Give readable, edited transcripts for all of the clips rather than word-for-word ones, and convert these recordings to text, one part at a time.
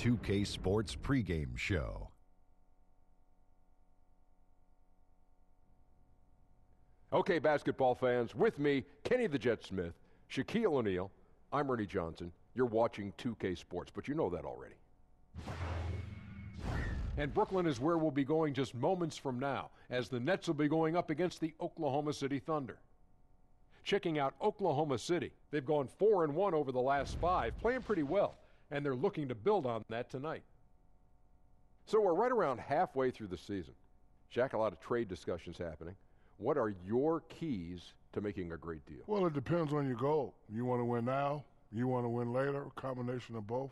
2K Sports pregame show. Okay, basketball fans, with me, Kenny the Jet Smith, Shaquille O'Neal, I'm Ernie Johnson. You're watching 2K Sports, but you know that already. And Brooklyn is where we'll be going just moments from now, as the Nets will be going up against the Oklahoma City Thunder. Checking out Oklahoma City, they've gone 4-1 over the last 5, playing pretty well, and they're looking to build on that tonight. So we're right around halfway through the season. Shaq, a lot of trade discussions happening. What are your keys to making a great deal? Well, it depends on your goal. You want to win now? You want to win later? A combination of both?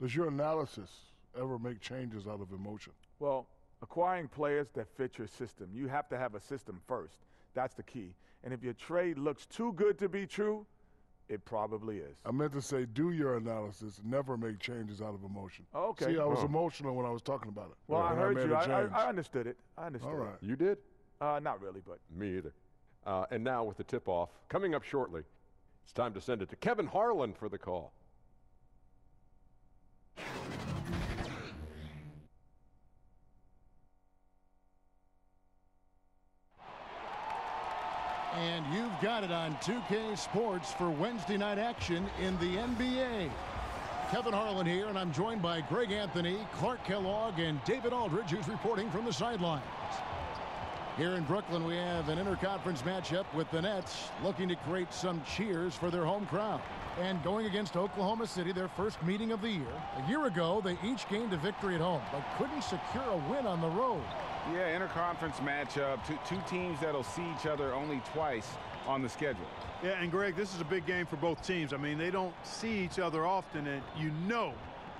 Does your analysis ever make changes out of emotion? Well, acquiring players that fit your system, you have to have a system first. That's the key. And if your trade looks too good to be true, it probably is. I meant to say, do your analysis, never make changes out of emotion. Oh, okay. See, I was emotional when I was talking about it. Well, I heard you. I understood it. I understood All right. it. You did? Not really, but. Me either. And now with the tip-off, coming up shortly, it's time to send it to Kevin Harlan for the call. And you've got it on 2K Sports for Wednesday night action in the NBA. Kevin Harlan here, and I'm joined by Greg Anthony, Clark Kellogg, and David Aldridge, who's reporting from the sidelines. Here in Brooklyn, we have an interconference matchup with the Nets looking to create some cheers for their home crowd. And going against Oklahoma City, their first meeting of the year. A year ago, they each gained a victory at home, but couldn't secure a win on the road. Yeah, interconference matchup, two teams that'll see each other only twice on the schedule. Yeah, and Greg, this is a big game for both teams. I mean, they don't see each other often, and you know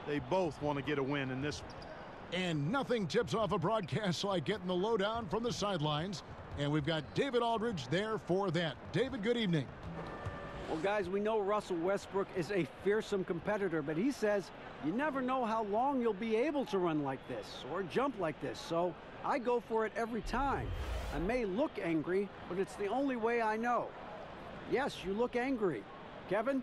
they both want to get a win in this one. And nothing tips off a broadcast like getting the lowdown from the sidelines. And we've got David Aldridge there for that. David, good evening. Well, guys, we know Russell Westbrook is a fearsome competitor, but he says you never know how long you'll be able to run like this or jump like this. So I go for it every time. I may look angry, but it's the only way I know. Yes, you look angry. Kevin?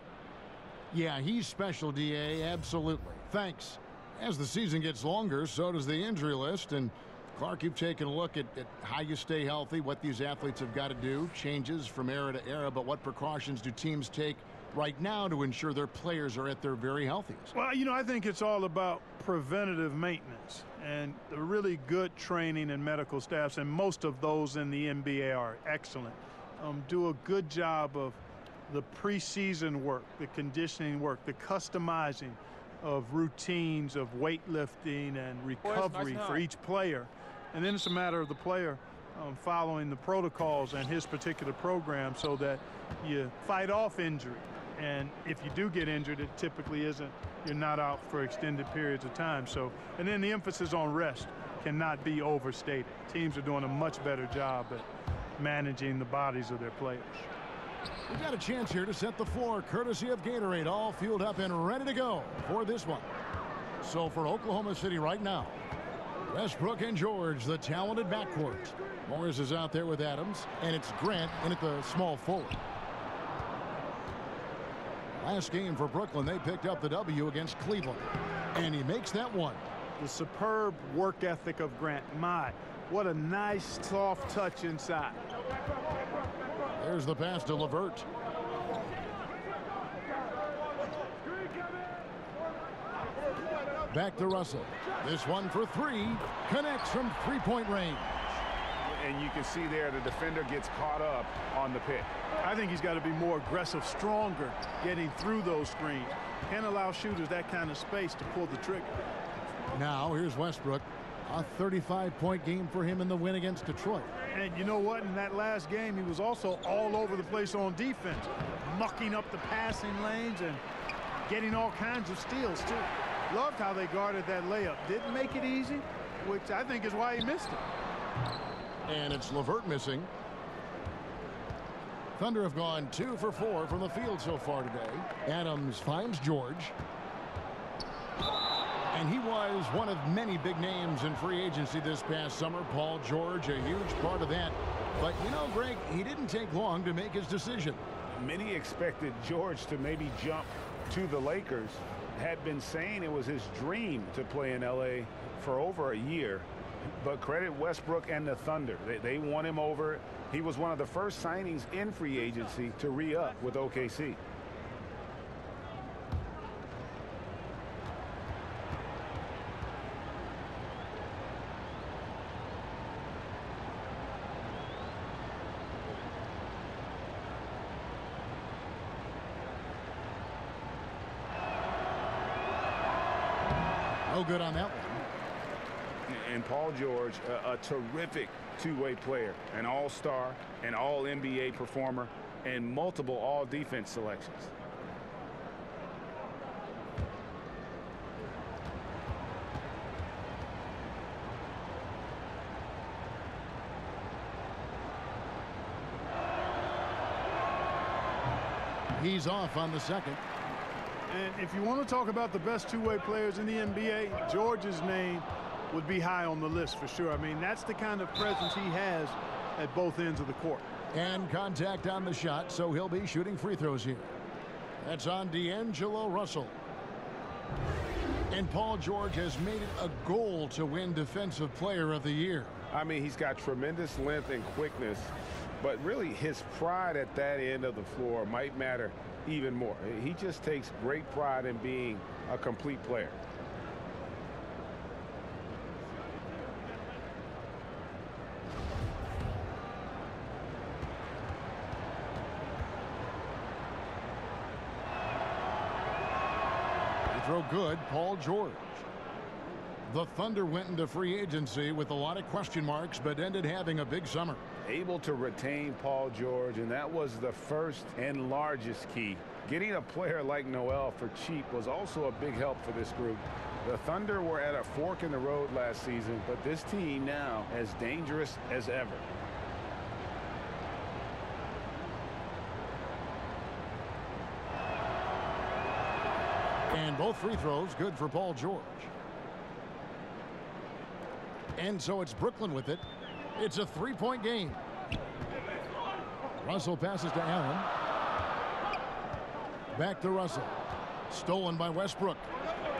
Yeah, he's special, DA, absolutely. Thanks. As the season gets longer, so does the injury list. And Clark, you've taken a look at how you stay healthy, what these athletes have got to do, changes from era to era, but what precautions do teams take right now to ensure their players are at their very healthiest? Well, you know, I think it's all about preventative maintenance and the really good training and medical staffs, and most of those in the NBA are excellent. Do a good job of the preseason work, the conditioning work, the customizing of routines of weightlifting and recovery for each player. And then it's a matter of the player following the protocols and his particular program so that you fight off injury. And if you do get injured, it typically isn't, you're not out for extended periods of time. So, and then the emphasis on rest cannot be overstated. Teams are doing a much better job at managing the bodies of their players. We've got a chance here to set the floor, courtesy of Gatorade, all fueled up and ready to go for this one. So for Oklahoma City right now, Westbrook and George, the talented backcourt. Morris is out there with Adams, and it's Grant in at the small forward. Last game for Brooklyn, they picked up the W against Cleveland, and he makes that one. The superb work ethic of Grant. My, what a nice soft touch inside. There's the pass to LeVert. Back to Russell. This one for three. Connects from three-point range. And you can see there the defender gets caught up on the pick. I think he's got to be more aggressive, stronger, getting through those screens. Can't allow shooters that kind of space to pull the trigger. Now here's Westbrook. A 35-point game for him in the win against Detroit. And you know what? In that last game, he was also all over the place on defense, mucking up the passing lanes and getting all kinds of steals, too. Loved how they guarded that layup. Didn't make it easy, which I think is why he missed it. And it's LeVert missing. Thunder have gone 2 for 4 from the field so far today. Adams finds George. And he was one of many big names in free agency this past summer. Paul George, a huge part of that. But, you know, Greg, he didn't take long to make his decision. Many expected George to maybe jump to the Lakers. had been saying it was his dream to play in LA for over a year. But credit Westbrook and the Thunder. They won him over. He was one of the first signings in free agency to re-up with OKC. No good on that one. And Paul George, a terrific two-way player, an all-star, an all-NBA performer, and multiple all-defense selections. He's off on the second. And if you want to talk about the best two-way players in the NBA, George's name would be high on the list for sure. I mean, that's the kind of presence he has at both ends of the court. And contact on the shot, so he'll be shooting free throws here. That's on D'Angelo Russell. And Paul George has made it a goal to win Defensive Player of the Year. I mean, he's got tremendous length and quickness, but really his pride at that end of the floor might matter even more. He just takes great pride in being a complete player. Throw good, Paul George. The Thunder went into free agency with a lot of question marks, but ended having a big summer. Able to retain Paul George, and that was the first and largest key. Getting a player like Noel for cheap was also a big help for this group. The Thunder were at a fork in the road last season, but this team now as dangerous as ever. And both free throws good for Paul George. And so it's Brooklyn with it. It's a three-point game. Russell passes to Allen. Back to Russell. Stolen by Westbrook.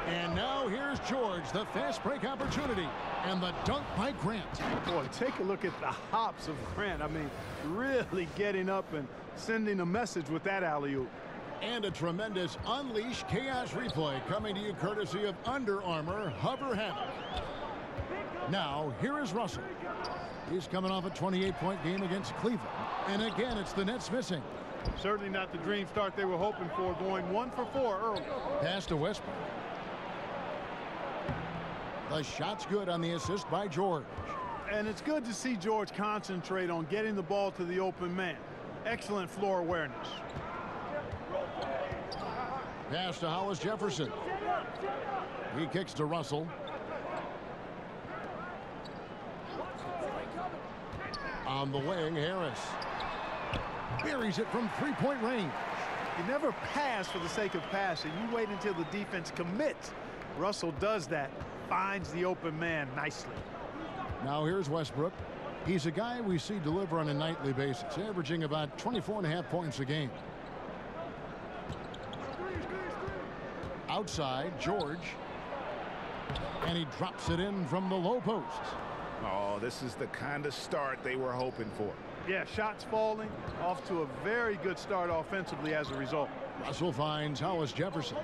And now here's George, the fast break opportunity. And the dunk by Grant. Boy, take a look at the hops of Grant. I mean, really getting up and sending a message with that alley-oop. And a tremendous Unleash Chaos replay coming to you courtesy of Under Armour Hover Hammock. Now, here is Russell. He's coming off a 28-point game against Cleveland. And again, it's the Nets missing. Certainly not the dream start they were hoping for, going 1 for 4 early. Pass to Westbrook. The shot's good on the assist by George. And it's good to see George concentrate on getting the ball to the open man. Excellent floor awareness. Pass to Hollis Jefferson. He kicks to Russell. On the wing, Harris. Buries it from three-point range. You never pass for the sake of passing. You wait until the defense commits. Russell does that. Finds the open man nicely. Now here's Westbrook. He's a guy we see deliver on a nightly basis, averaging about 24.5 points a game. Outside, George. And he drops it in from the low post. Oh, this is the kind of start they were hoping for. Yeah, shots falling. Off to a very good start offensively as a result. Russell finds Hollis Jefferson.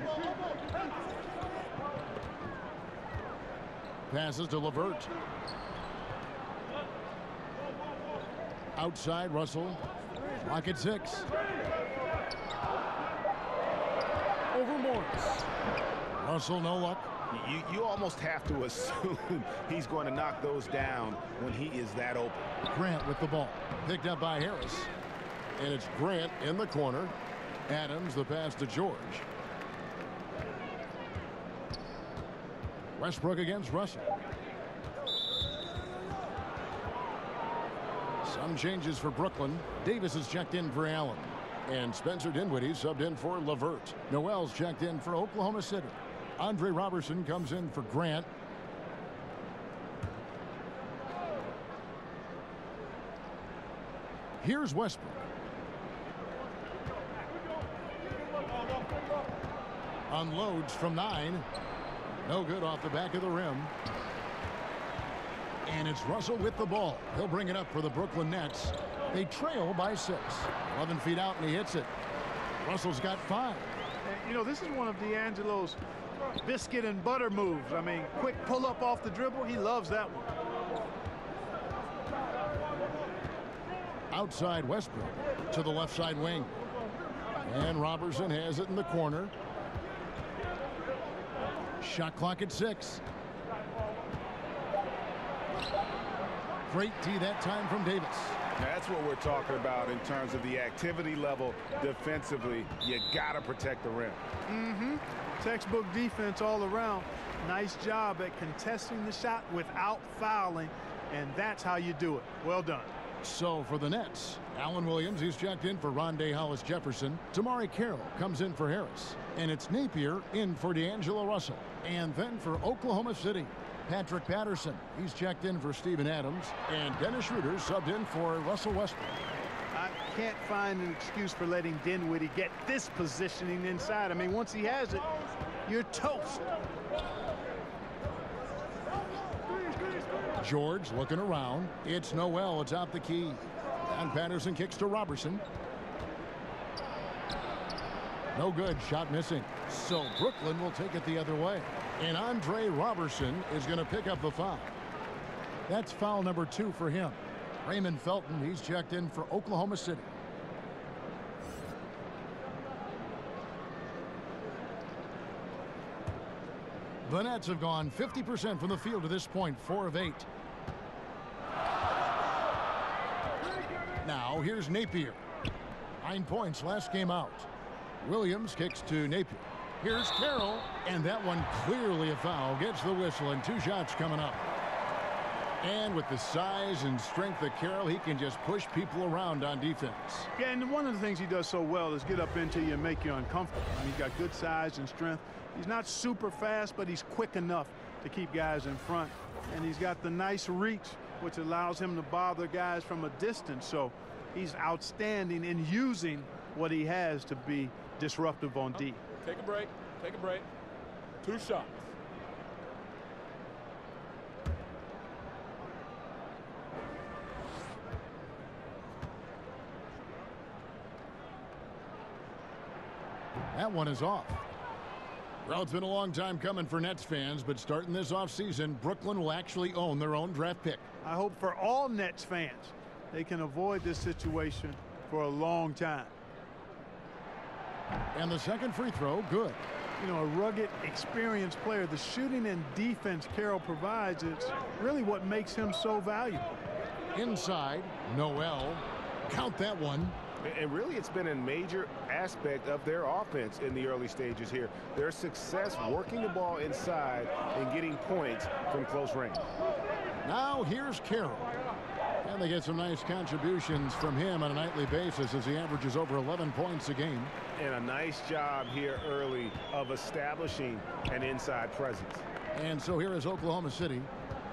Passes to LeVert. Outside, Russell. Clock at 6. Over Morris. Russell, no luck. You almost have to assume he's going to knock those down when he is that open. Grant with the ball. Picked up by Harris. And it's Grant in the corner. Adams, the pass to George. Westbrook against Russell. Some changes for Brooklyn. Davis is checked in for Allen. And Spencer Dinwiddie subbed in for LeVert. Noel's checked in for Oklahoma City. Andre Robertson comes in for Grant. Here's Westbrook. Unloads from 9. No good off the back of the rim. And it's Russell with the ball. He'll bring it up for the Brooklyn Nets. They trail by 6. 11 feet out, and he hits it. Russell's got 5. And, you know, this is one of D'Angelo's biscuit and butter moves. I mean, quick pull-up off the dribble. He loves that one. Outside Westbrook to the left side wing. And Robertson has it in the corner. Shot clock at 6. Great D that time from Davis. That's what we're talking about in terms of the activity level defensively. You got to protect the rim. Textbook defense all around. Nice job at contesting the shot without fouling, and that's how you do it. Well done. So for the Nets, Allen Williams, he's checked in for Rondé Hollis-Jefferson. Tamari Carroll comes in for Harris. And it's Napier in for D'Angelo Russell. And then for Oklahoma City, Patrick Patterson. He's checked in for Steven Adams. And Dennis Schroeder subbed in for Russell Westbrook. I can't find an excuse for letting Dinwiddie get this positioning inside. I mean, once he has it, you're toast. George looking around. It's Noel. It's out the key. And Patterson kicks to Robertson. No good. Shot missing. So Brooklyn will take it the other way. And Andre Robertson is going to pick up the foul. That's foul number 2 for him. Raymond Felton, he's checked in for Oklahoma City. The Nets have gone 50% from the field to this point, 4 of 8. Now here's Napier. 9 points last game out. Williams kicks to Napier. Here's Carroll, and that one clearly a foul. Gets the whistle, and 2 shots coming up. And with the size and strength of Carroll, he can just push people around on defense. Yeah, and one of the things he does so well is get up into you and make you uncomfortable. I mean, he's got good size and strength. He's not super fast, but he's quick enough to keep guys in front. And he's got the nice reach, which allows him to bother guys from a distance. So he's outstanding in using what he has to be disruptive on D. Take a break. Take a break. 2 shots. That one is off. Well, it's been a long time coming for Nets fans, but starting this offseason, Brooklyn will actually own their own draft pick. I hope for all Nets fans, they can avoid this situation for a long time. And the second free throw, good. You know, a rugged, experienced player. The shooting and defense Carroll provides, it's really what makes him so valuable. Inside, Noel. Count that one. And really, it's been a major aspect of their offense in the early stages here. Their success working the ball inside and getting points from close range. Now here's Carroll. And they get some nice contributions from him on a nightly basis as he averages over 11 points a game. And a nice job here early of establishing an inside presence. And so here is Oklahoma City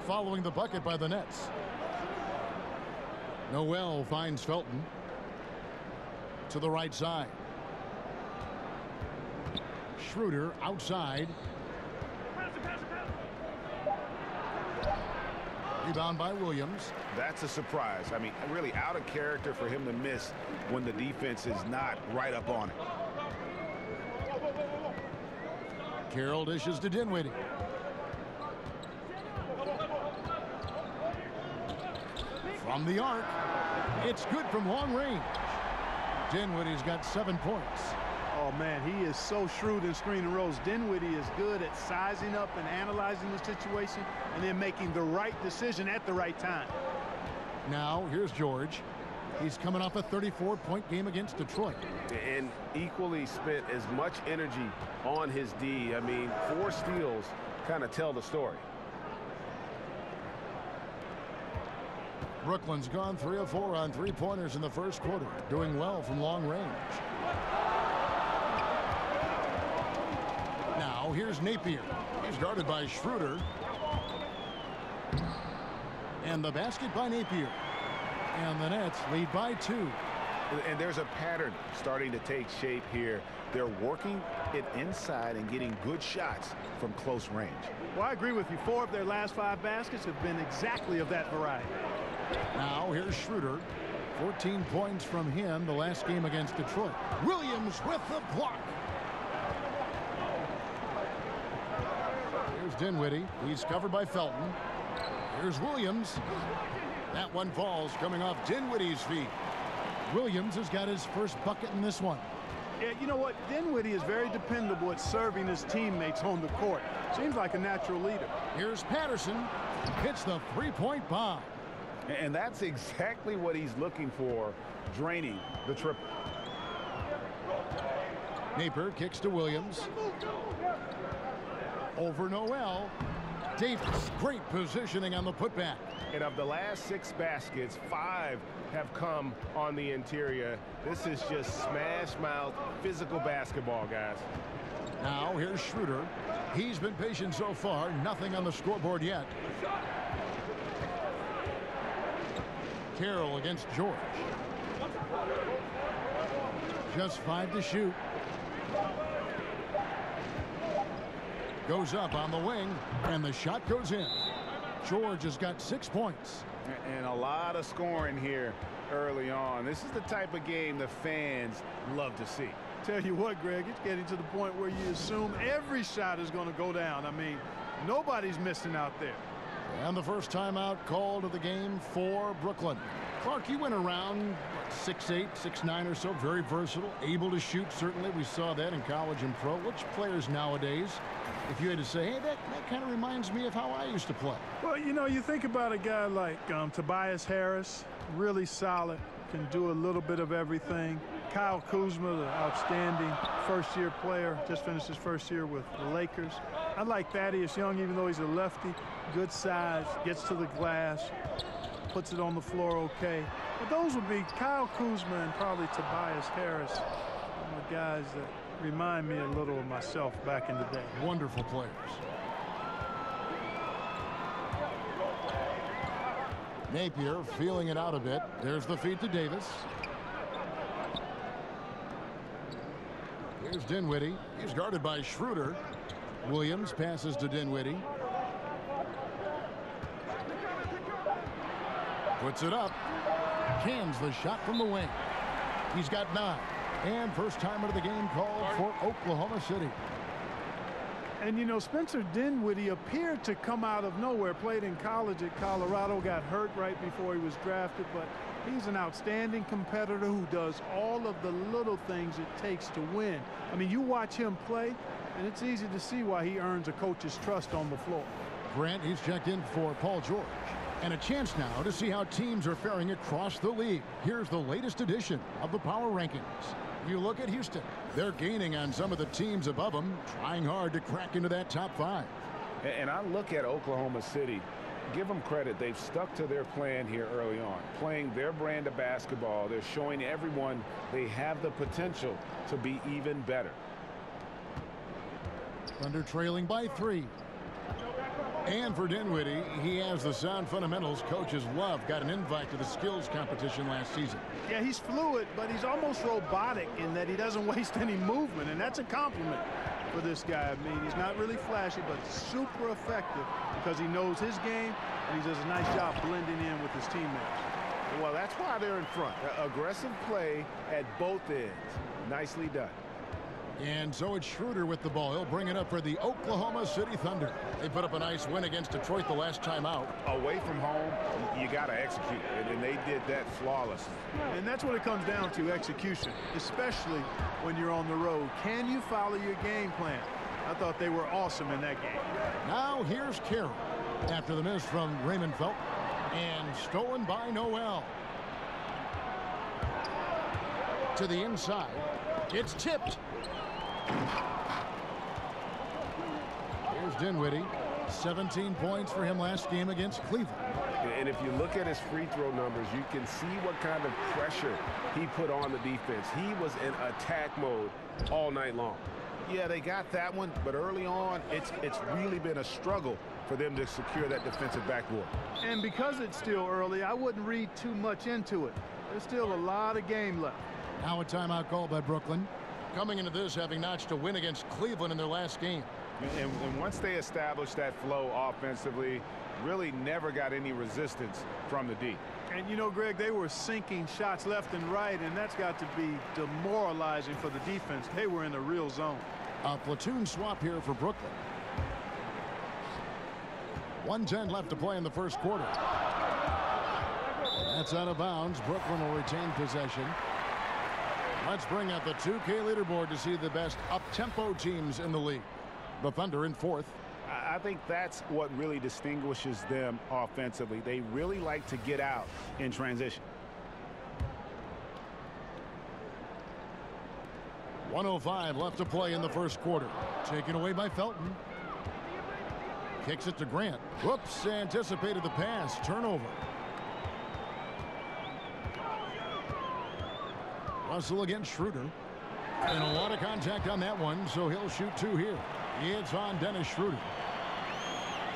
following the bucket by the Nets. Noel finds Felton to the right side. Schroeder outside. Rebound by Williams. That's a surprise. I mean, really out of character for him to miss when the defense is not right up on it. Carroll dishes to Dinwiddie. From the arc. It's good from long range. Dinwiddie's got 7 points. Oh, man, he is so shrewd in screen and rolls. Dinwiddie is good at sizing up and analyzing the situation and then making the right decision at the right time. Now, here's George. He's coming off a 34-point game against Detroit. And equally spent as much energy on his D. I mean, 4 steals kind of tell the story. Brooklyn's gone 3 of 4 on 3-pointers in the first quarter, doing well from long range. Now here's Napier. He's guarded by Schroeder. And the basket by Napier. And the Nets lead by 2. And there's a pattern starting to take shape here. They're working it inside and getting good shots from close range. Well, I agree with you. 4 of their last 5 baskets have been exactly of that variety. Now here's Schroeder. 14 points from him the last game against Detroit. Williams with the block. Here's Dinwiddie. He's covered by Felton. Here's Williams. That one falls coming off Dinwiddie's feet. Williams has got his first bucket in this one. Yeah, you know what? Dinwiddie is very dependable at serving his teammates on the court. Seems like a natural leader. Here's Patterson. Hits the three-point bomb. And that's exactly what he's looking for, draining the triple. Napier kicks to Williams. Over Noel. Davis, great positioning on the putback. And of the last 6 baskets, 5 have come on the interior. This is just smash-mouth physical basketball, guys. Now here's Schroeder. He's been patient so far. Nothing on the scoreboard yet. Carroll against George. Just 5 to shoot. Goes up on the wing, and the shot goes in. George has got 6 points. And a lot of scoring here early on. This is the type of game the fans love to see. Tell you what, Greg, it's getting to the point where you assume every shot is going to go down. I mean, nobody's missing out there. And the first timeout called of the game for Brooklyn. Clark, he went around 6'8", 6'9" or so, very versatile, able to shoot. Certainly, we saw that in college and pro. Which players nowadays, if you had to say, hey, that kind of reminds me of how I used to play? Well, you know, you think about a guy like Tobias Harris, really solid, can do a little bit of everything. Kyle Kuzma, the outstanding first-year player, just finished his first year with the Lakers. I like Thaddeus Young, even though he's a lefty, good size, gets to the glass, puts it on the floor okay. But those would be Kyle Kuzma and probably Tobias Harris, the guys that remind me a little of myself back in the day. Wonderful players. Napier feeling it out a bit. There's the feed to Davis. Here's Dinwiddie. He's guarded by Schroeder. Williams passes to Dinwiddie. Puts it up. Cans the shot from the wing. He's got 9. And first time of the game called for Oklahoma City. And, you know, Spencer Dinwiddie appeared to come out of nowhere. Played in college at Colorado, got hurt right before he was drafted. But he's an outstanding competitor who does all of the little things it takes to win. I mean, you watch him play, and it's easy to see why he earns a coach's trust on the floor. Grant, he's checked in for Paul George. And a chance now to see how teams are faring across the league. Here's the latest edition of the Power Rankings. You look at Houston. They're gaining on some of the teams above them, trying hard to crack into that top 5. And I look at Oklahoma City. Give them credit. They've stuck to their plan here early on, playing their brand of basketball. They're showing everyone they have the potential to be even better. Thunder trailing by 3. And for Dinwiddie, he has the sound fundamentals coaches love. Got an invite to the skills competition last season. Yeah, he's fluid, but he's almost robotic in that he doesn't waste any movement, and that's a compliment for this guy. I mean, he's not really flashy, but super effective because he knows his game, and he does a nice job blending in with his teammates. Well, that's why they're in front. Aggressive play at both ends. Nicely done. And so it's Schroeder with the ball. He'll bring it up for the Oklahoma City Thunder. They put up a nice win against Detroit the last time out. Away from home, you got to execute, and they did that flawlessly. And that's what it comes down to, execution, especially when you're on the road. Can you follow your game plan? I thought they were awesome in that game. Now here's Carroll after the miss from Raymond Felton, and stolen by Noel. To the inside. It's tipped. Here's Dinwiddie. 17 points for him last game against Cleveland. And if you look at his free throw numbers, you can see what kind of pressure he put on the defense. He was in attack mode all night long. Yeah, they got that one, but early on, it's really been a struggle for them to secure that defensive backboard. And because it's still early, I wouldn't read too much into it. There's still a lot of game left. Now a timeout called by Brooklyn. Coming into this, having notched a win against Cleveland in their last game. And once they established that flow offensively, really never got any resistance from the D. And you know, Greg, they were sinking shots left and right, and that's got to be demoralizing for the defense. They were in a real zone. A platoon swap here for Brooklyn. 1:10 left to play in the first quarter. That's out of bounds. Brooklyn will retain possession. Let's bring up the 2K leaderboard to see the best up-tempo teams in the league. The Thunder in fourth. I think that's what really distinguishes them offensively. They really like to get out in transition. 1:05 left to play in the first quarter. Taken away by Felton. Kicks it to Grant. Whoops, anticipated the pass. Turnover. Russell against Schroeder. And a lot of contact on that one, so he'll shoot two here. It's on Dennis Schroeder.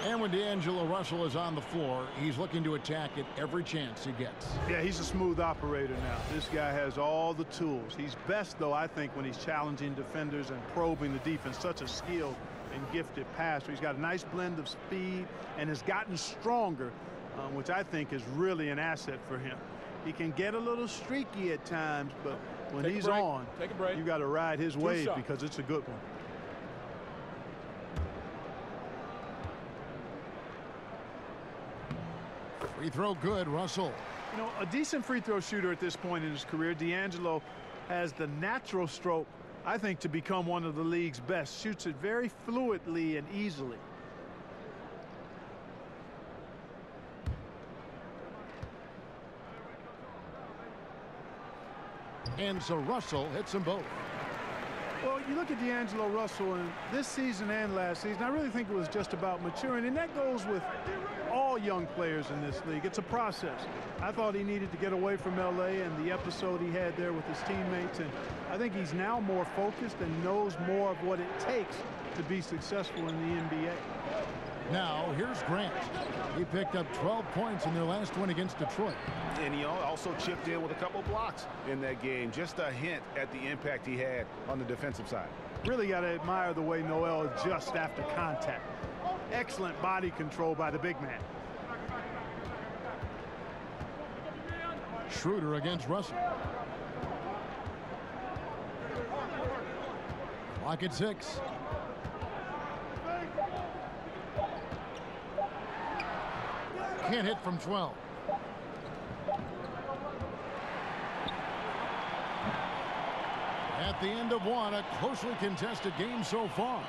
And when D'Angelo Russell is on the floor, he's looking to attack at every chance he gets. Yeah, he's a smooth operator now. This guy has all the tools. He's best, though, I think, when he's challenging defenders and probing the defense. Such a skilled and gifted passer. He's got a nice blend of speed and has gotten stronger, which I think is really an asset for him. He can get a little streaky at times, but when he's on, you got to ride his wave because it's a good one. Free throw good, Russell. You know, a decent free throw shooter at this point in his career. D'Angelo has the natural stroke, I think, to become one of the league's best. Shoots it very fluidly and easily. And so Russell hits them both. Well, you look at D'Angelo Russell in this season and last season, I really think it was just about maturing, and that goes with all young players in this league. It's a process. I thought he needed to get away from L.A. and the episode he had there with his teammates, and I think he's now more focused and knows more of what it takes to be successful in the NBA. Now, here's Grant. He picked up 12 points in their last win against Detroit. And he also chipped in with a couple blocks in that game. Just a hint at the impact he had on the defensive side. Really got to admire the way Noel adjusts after contact. Excellent body control by the big man. Schroeder against Russell. Clock at 6. Can't hit from 12. At the end of one, a closely contested game so far.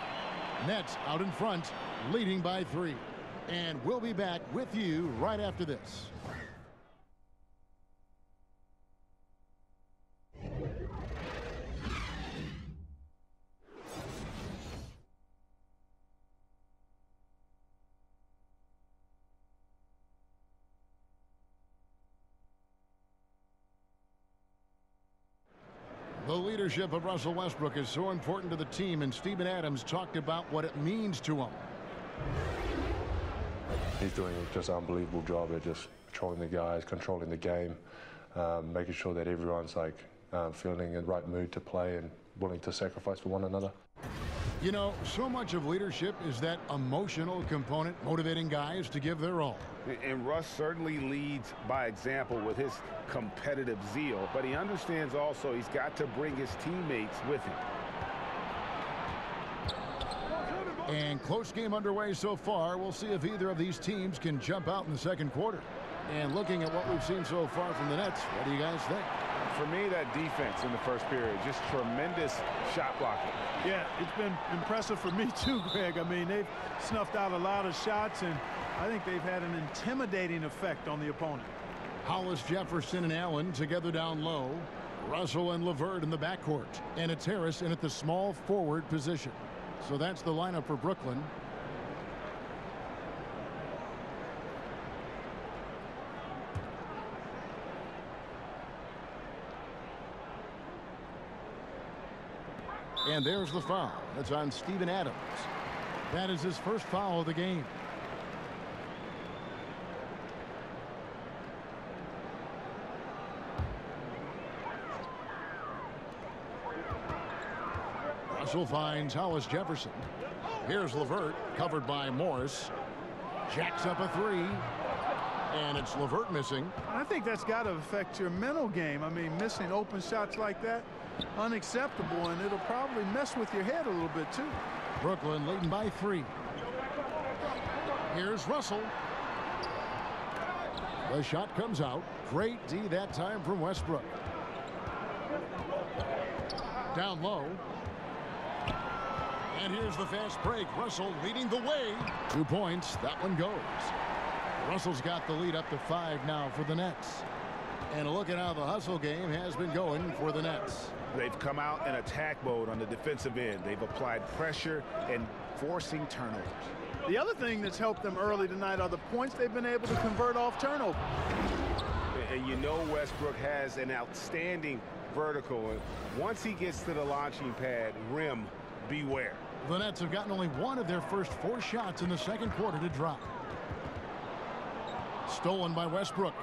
Nets out in front, leading by 3. And we'll be back with you right after this. The leadership of Russell Westbrook is so important to the team, and Steven Adams talked about what it means to him. He's doing just an unbelievable job at just controlling the guys, controlling the game, making sure that everyone's feeling in the right mood to play and willing to sacrifice for one another. You know, so much of leadership is that emotional component, motivating guys to give their all. And Russ certainly leads by example with his competitive zeal, but he understands also he's got to bring his teammates with him. And close game underway so far. We'll see if either of these teams can jump out in the second quarter. And looking at what we've seen so far from the Nets, what do you guys think? For me, that defense in the first period, just tremendous shot blocking. Yeah, it's been impressive for me too, Greg. I mean, they've snuffed out a lot of shots, and I think they've had an intimidating effect on the opponent. Hollis, Jefferson, and Allen together down low. Russell and LeVert in the backcourt. And it's Harris in at the small forward position. So that's the lineup for Brooklyn. And there's the foul. That's on Steven Adams. That is his first foul of the game. Russell finds Hollis Jefferson. Here's LeVert, covered by Morris. Jacks up a three. And it's LeVert missing. I think that's got to affect your mental game. I mean, missing open shots like that, unacceptable, and it'll probably mess with your head a little bit, too. Brooklyn leading by 3. Here's Russell. The shot comes out. Great D that time from Westbrook. Down low. And here's the fast break. Russell leading the way. 2 points. That one goes. Russell's got the lead up to 5 now for the Nets. And a look at how the hustle game has been going for the Nets. They've come out in attack mode on the defensive end. They've applied pressure and forcing turnovers. The other thing that's helped them early tonight are the points they've been able to convert off turnover. And you know Westbrook has an outstanding vertical. And once he gets to the launching pad, rim, beware. The Nets have gotten only 1 of their first 4 shots in the second quarter to drop. Stolen by Westbrook.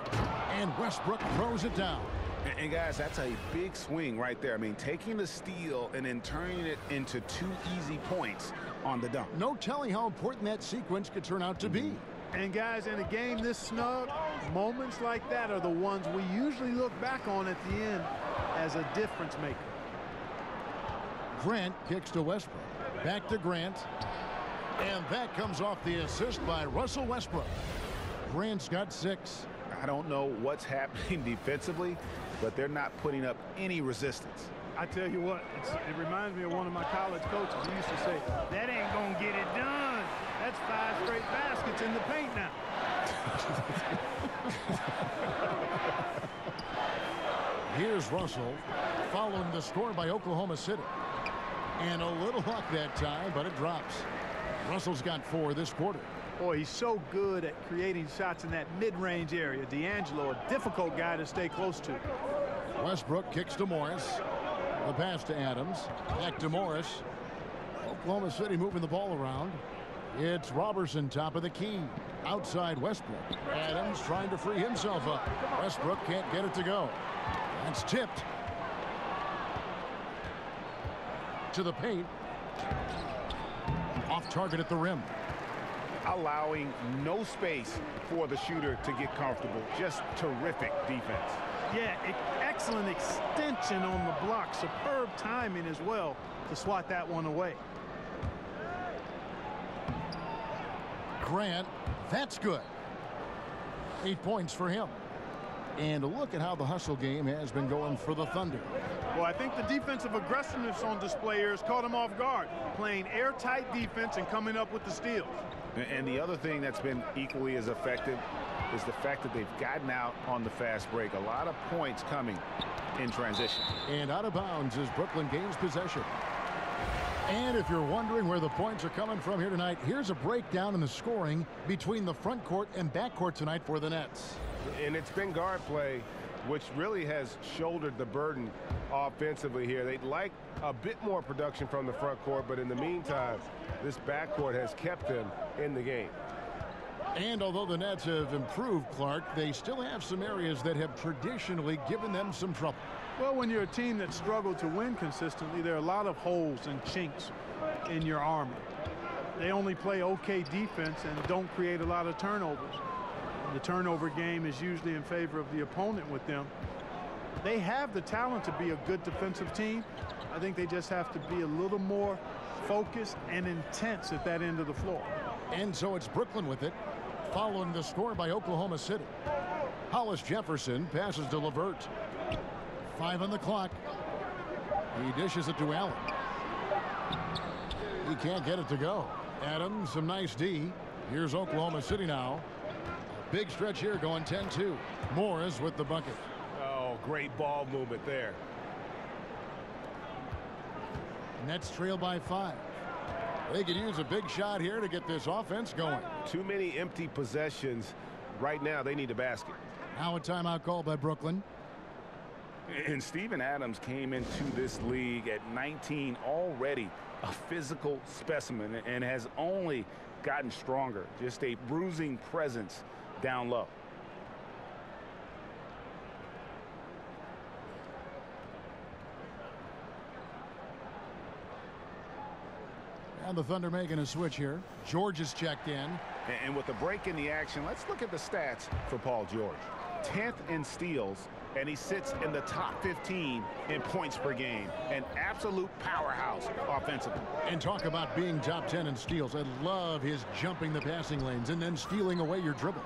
And Westbrook throws it down. And guys, that's a big swing right there. I mean, taking the steal and then turning it into 2 easy points on the dunk. No telling how important that sequence could turn out to be. And guys, in a game this snug, moments like that are the ones we usually look back on at the end as a difference maker. Grant kicks to Westbrook. Back to Grant. And that comes off the assist by Russell Westbrook. Grant's got 6. I don't know what's happening defensively, but they're not putting up any resistance. I tell you what, it reminds me of one of my college coaches. He used to say, that ain't gonna get it done. That's 5 straight baskets in the paint now. Here's Russell, following the score by Oklahoma City. And a little luck that time, but it drops. Russell's got 4 this quarter. Boy, he's so good at creating shots in that mid-range area. D'Angelo, a difficult guy to stay close to. Westbrook kicks to Morris. The pass to Adams. Back to Morris. Oklahoma City moving the ball around. It's Robertson, top of the key. Outside Westbrook. Adams trying to free himself up. Westbrook can't get it to go. That's tipped. To the paint. Off target at the rim. Allowing no space for the shooter to get comfortable. Just terrific defense. Yeah, excellent extension on the block. Superb timing as well to swat that one away. Grant, that's good. 8 points for him. And look at how the hustle game has been going for the Thunder. Well, I think the defensive aggressiveness on display here has caught him off guard. Playing airtight defense and coming up with the steals. And the other thing that's been equally as effective is the fact that they've gotten out on the fast break. A lot of points coming in transition. And out of bounds as Brooklyn gains possession. And if you're wondering where the points are coming from here tonight, here's a breakdown in the scoring between the front court and back court tonight for the Nets. And it's been guard play, which really has shouldered the burden offensively here. They'd like a bit more production from the front court, but in the meantime, this backcourt has kept them in the game. And although the Nets have improved, Clark, they still have some areas that have traditionally given them some trouble. Well, when you're a team that struggled to win consistently, there are a lot of holes and chinks in your armor. They only play okay defense and don't create a lot of turnovers. The turnover game is usually in favor of the opponent with them. They have the talent to be a good defensive team. I think they just have to be a little more focused and intense at that end of the floor. And so it's Brooklyn with it, following the score by Oklahoma City. Hollis Jefferson passes to LeVert. 5 on the clock. He dishes it to Allen. He can't get it to go. Adams, some nice D. Here's Oklahoma City now. A big stretch here going 10-2. Morris with the bucket. Oh, great ball movement there. Nets trail by 5. They could use a big shot here to get this offense going. Too many empty possessions. Right now, they need a basket. Now a timeout call by Brooklyn. And Steven Adams came into this league at 19, already a physical specimen, and has only gotten stronger. Just a bruising presence down low. And the Thunder making a switch here. George is checked in. And with the break in the action, let's look at the stats for Paul George. 10th in steals, and he sits in the top 15 in points per game. An absolute powerhouse offensively. And talk about being top 10 in steals. I love his jumping the passing lanes and then stealing away your dribble.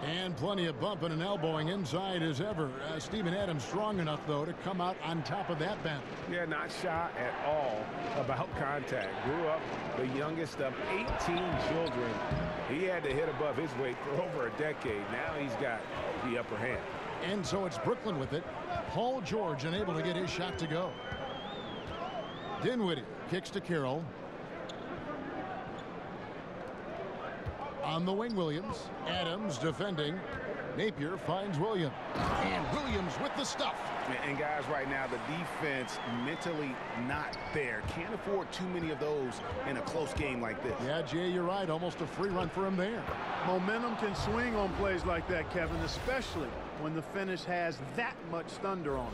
And plenty of bumping and elbowing inside as ever. Steven Adams strong enough, though, to come out on top of that battle. Yeah, not shy at all about contact. Grew up the youngest of 18 children. He had to hit above his weight for over a decade. Now he's got the upper hand. And so it's Brooklyn with it. Paul George unable to get his shot to go. Dinwiddie kicks to Carroll. On the wing, Williams. Adams defending. Napier finds Williams. And Williams with the stuff. And guys, right now, the defense mentally not there. Can't afford too many of those in a close game like this. Yeah, Jay, you're right. Almost a free run for him there. Momentum can swing on plays like that, Kevin, especially when the finish has that much thunder on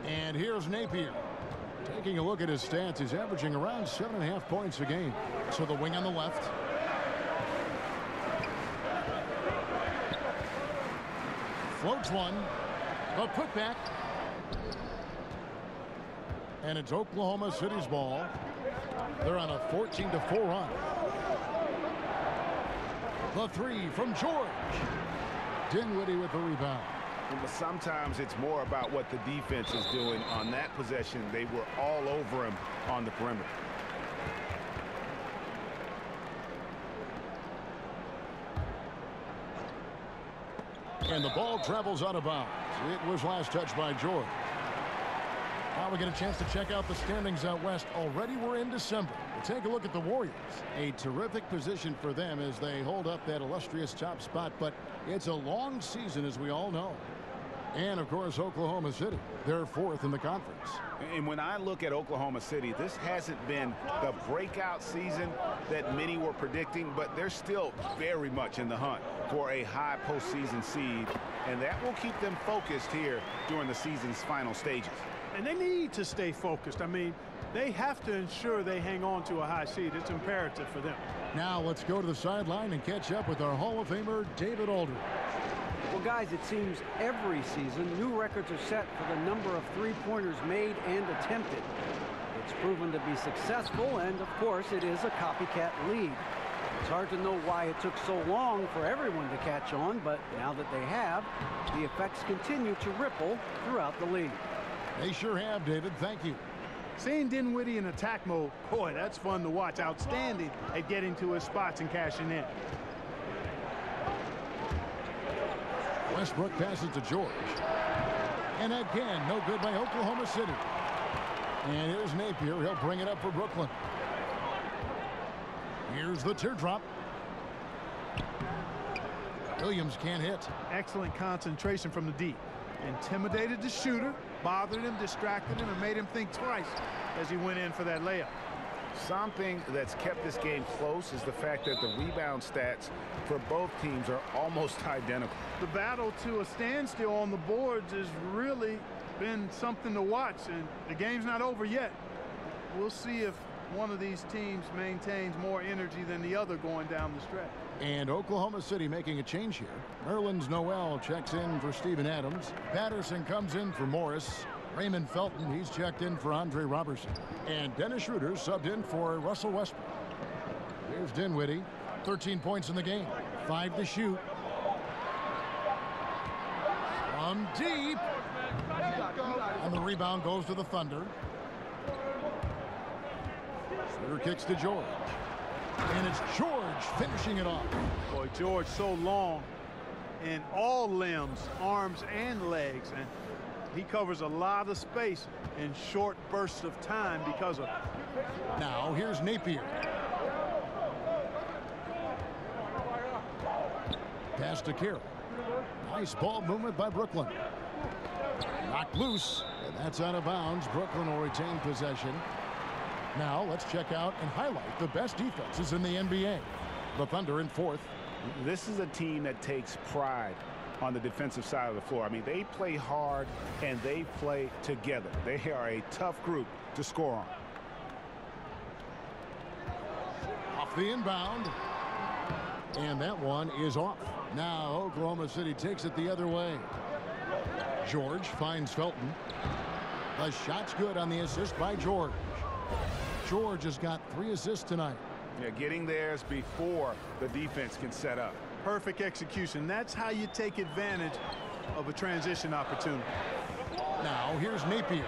it. And here's Napier. Taking a look at his stats, he's averaging around 7.5 points a game. So the wing on the left. Floats one. A putback. And it's Oklahoma City's ball. They're on a 14-4 run. The three from George. Dinwiddie with the rebound. But sometimes it's more about what the defense is doing on that possession. They were all over him on the perimeter. And the ball travels out of bounds. It was last touched by George. Now we get a chance to check out the standings out west. Already we're in December. We'll take a look at the Warriors. A terrific position for them as they hold up that illustrious top spot, but it's a long season, as we all know. And, of course, Oklahoma City. They're fourth in the conference. And when I look at Oklahoma City, this hasn't been the breakout season that many were predicting, but they're still very much in the hunt for a high postseason seed, and that will keep them focused here during the season's final stages. And they need to stay focused. I mean, they have to ensure they hang on to a high seed. It's imperative for them. Now let's go to the sideline and catch up with our Hall of Famer, David Aldridge. Well, guys, it seems every season new records are set for the number of three-pointers made and attempted. It's proven to be successful, and of course, it is a copycat league. It's hard to know why it took so long for everyone to catch on, but now that they have, the effects continue to ripple throughout the league. They sure have, David. Thank you. Seeing Dinwiddie in attack mode, boy, that's fun to watch. Outstanding at getting to his spots and cashing in. Westbrook passes to George. And again, no good by Oklahoma City. And here's Napier. He'll bring it up for Brooklyn. Here's the teardrop. Williams can't hit. Excellent concentration from the deep. Intimidated the shooter, bothered him, distracted him, and made him think twice as he went in for that layup. Something that's kept this game close is the fact that the rebound stats for both teams are almost identical. The battle to a standstill on the boards has really been something to watch, and the game's not over yet. We'll see if one of these teams maintains more energy than the other going down the stretch. And Oklahoma City making a change here. Nerlens Noel checks in for Steven Adams. Patterson comes in for Morris. Raymond Felton, he's checked in for Andre Robertson. And Dennis Schroeder subbed in for Russell Westbrook. Here's Dinwiddie. 13 points in the game. 5 to shoot. From deep. And the rebound goes to the Thunder. Schroeder kicks to George. And it's George finishing it off. Boy, George so long in all limbs, arms and legs, and he covers a lot of space in short bursts of time because of it. Now here's Napier. Pass to Carroll. Nice ball movement by Brooklyn. Knocked loose, and that's out of bounds. Brooklyn will retain possession. Now let's check out and highlight the best defenses in the NBA. The Thunder in fourth. This is a team that takes pride on the defensive side of the floor. I mean, they play hard and they play together. They are a tough group to score on. Off the inbound. And that one is off. Now Oklahoma City takes it the other way. George finds Felton. The shot's good on the assist by George. George has got 3 assists tonight. Yeah, getting theirs before the defense can set up. Perfect execution. That's how you take advantage of a transition opportunity. Now here's Napier.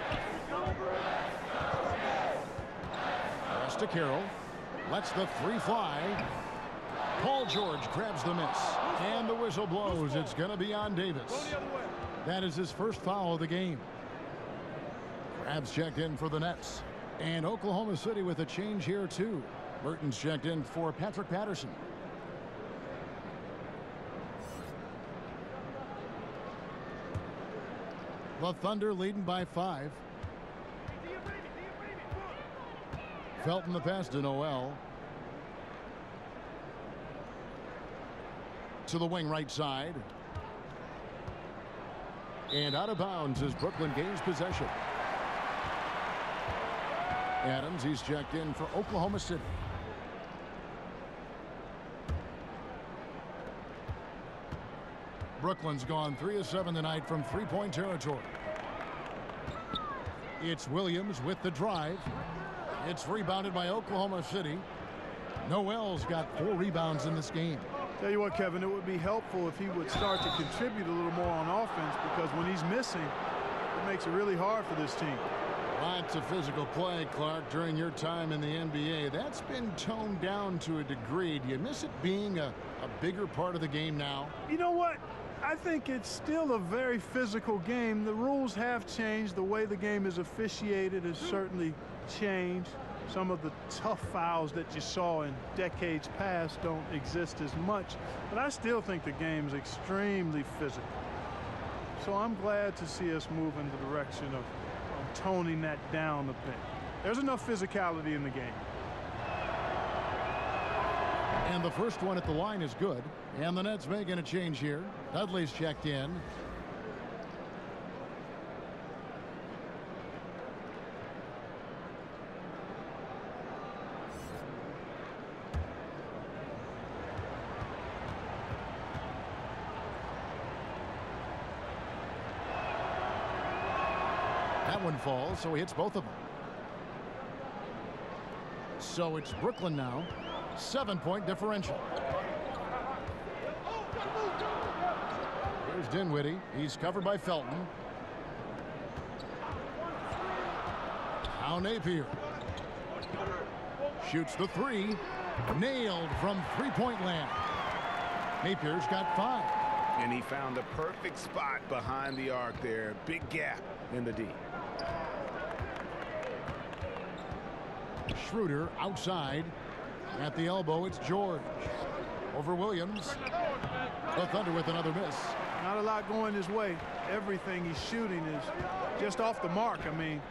Pass to Carroll. Lets the 3 fly. Paul George grabs the miss. And the whistle blows. It's going to be on Davis. That is his first foul of the game. Crabs checked in for the Nets. And Oklahoma City with a change here too. Burton's checked in for Patrick Patterson. The Thunder leading by 5. Felton the pass to Noel. To the wing right side. And out of bounds as Brooklyn gains possession. Adams, he's checked in for Oklahoma City. Brooklyn's gone 3 of 7 tonight from 3-point territory. It's Williams with the drive. It's rebounded by Oklahoma City. Noel's got 4 rebounds in this game. Tell you what, Kevin, it would be helpful if he would start to contribute a little more on offense, because when he's missing, it makes it really hard for this team. Lots of physical play, Clark, during your time in the NBA. That's been toned down to a degree. Do you miss it being a bigger part of the game now? You know what? I think it's still a very physical game. The rules have changed. The way the game is officiated has certainly changed. Some of the tough fouls that you saw in decades past don't exist as much. But I still think the game's extremely physical. So I'm glad to see us move in the direction of toning that down a bit. There's enough physicality in the game. And the first one at the line is good. And the Nets making a change here. Dudley's checked in. That one falls, so he hits both of them. So it's Brooklyn now. 7-point differential. Here's Dinwiddie. He's covered by Felton. Now Napier. Shoots the 3. Nailed from 3-point land. Napier's got 5. And he found the perfect spot behind the arc there. Big gap in the D. Schroeder outside. At the elbow, it's George. Over Williams. The Thunder with another miss. Not a lot going his way. Everything he's shooting is just off the mark. I mean,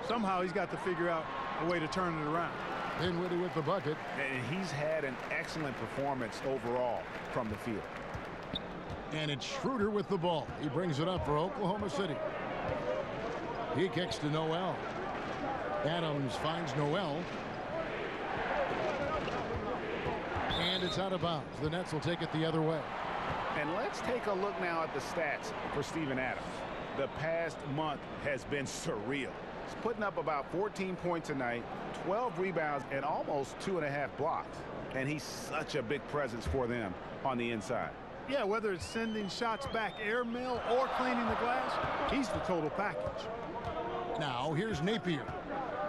somehow he's got to figure out a way to turn it around. Dinwiddie with the bucket. And he's had an excellent performance overall from the field. And it's Schroeder with the ball. He brings it up for Oklahoma City. He kicks to Noel. Adams finds Noel. And it's out of bounds. The Nets will take it the other way. And let's take a look now at the stats for Steven Adams. The past month has been surreal. He's putting up about 14 points a night, 12 rebounds, and almost 2.5 blocks. And he's such a big presence for them on the inside. Yeah, whether it's sending shots back airmail or cleaning the glass, he's the total package. Now here's Napier.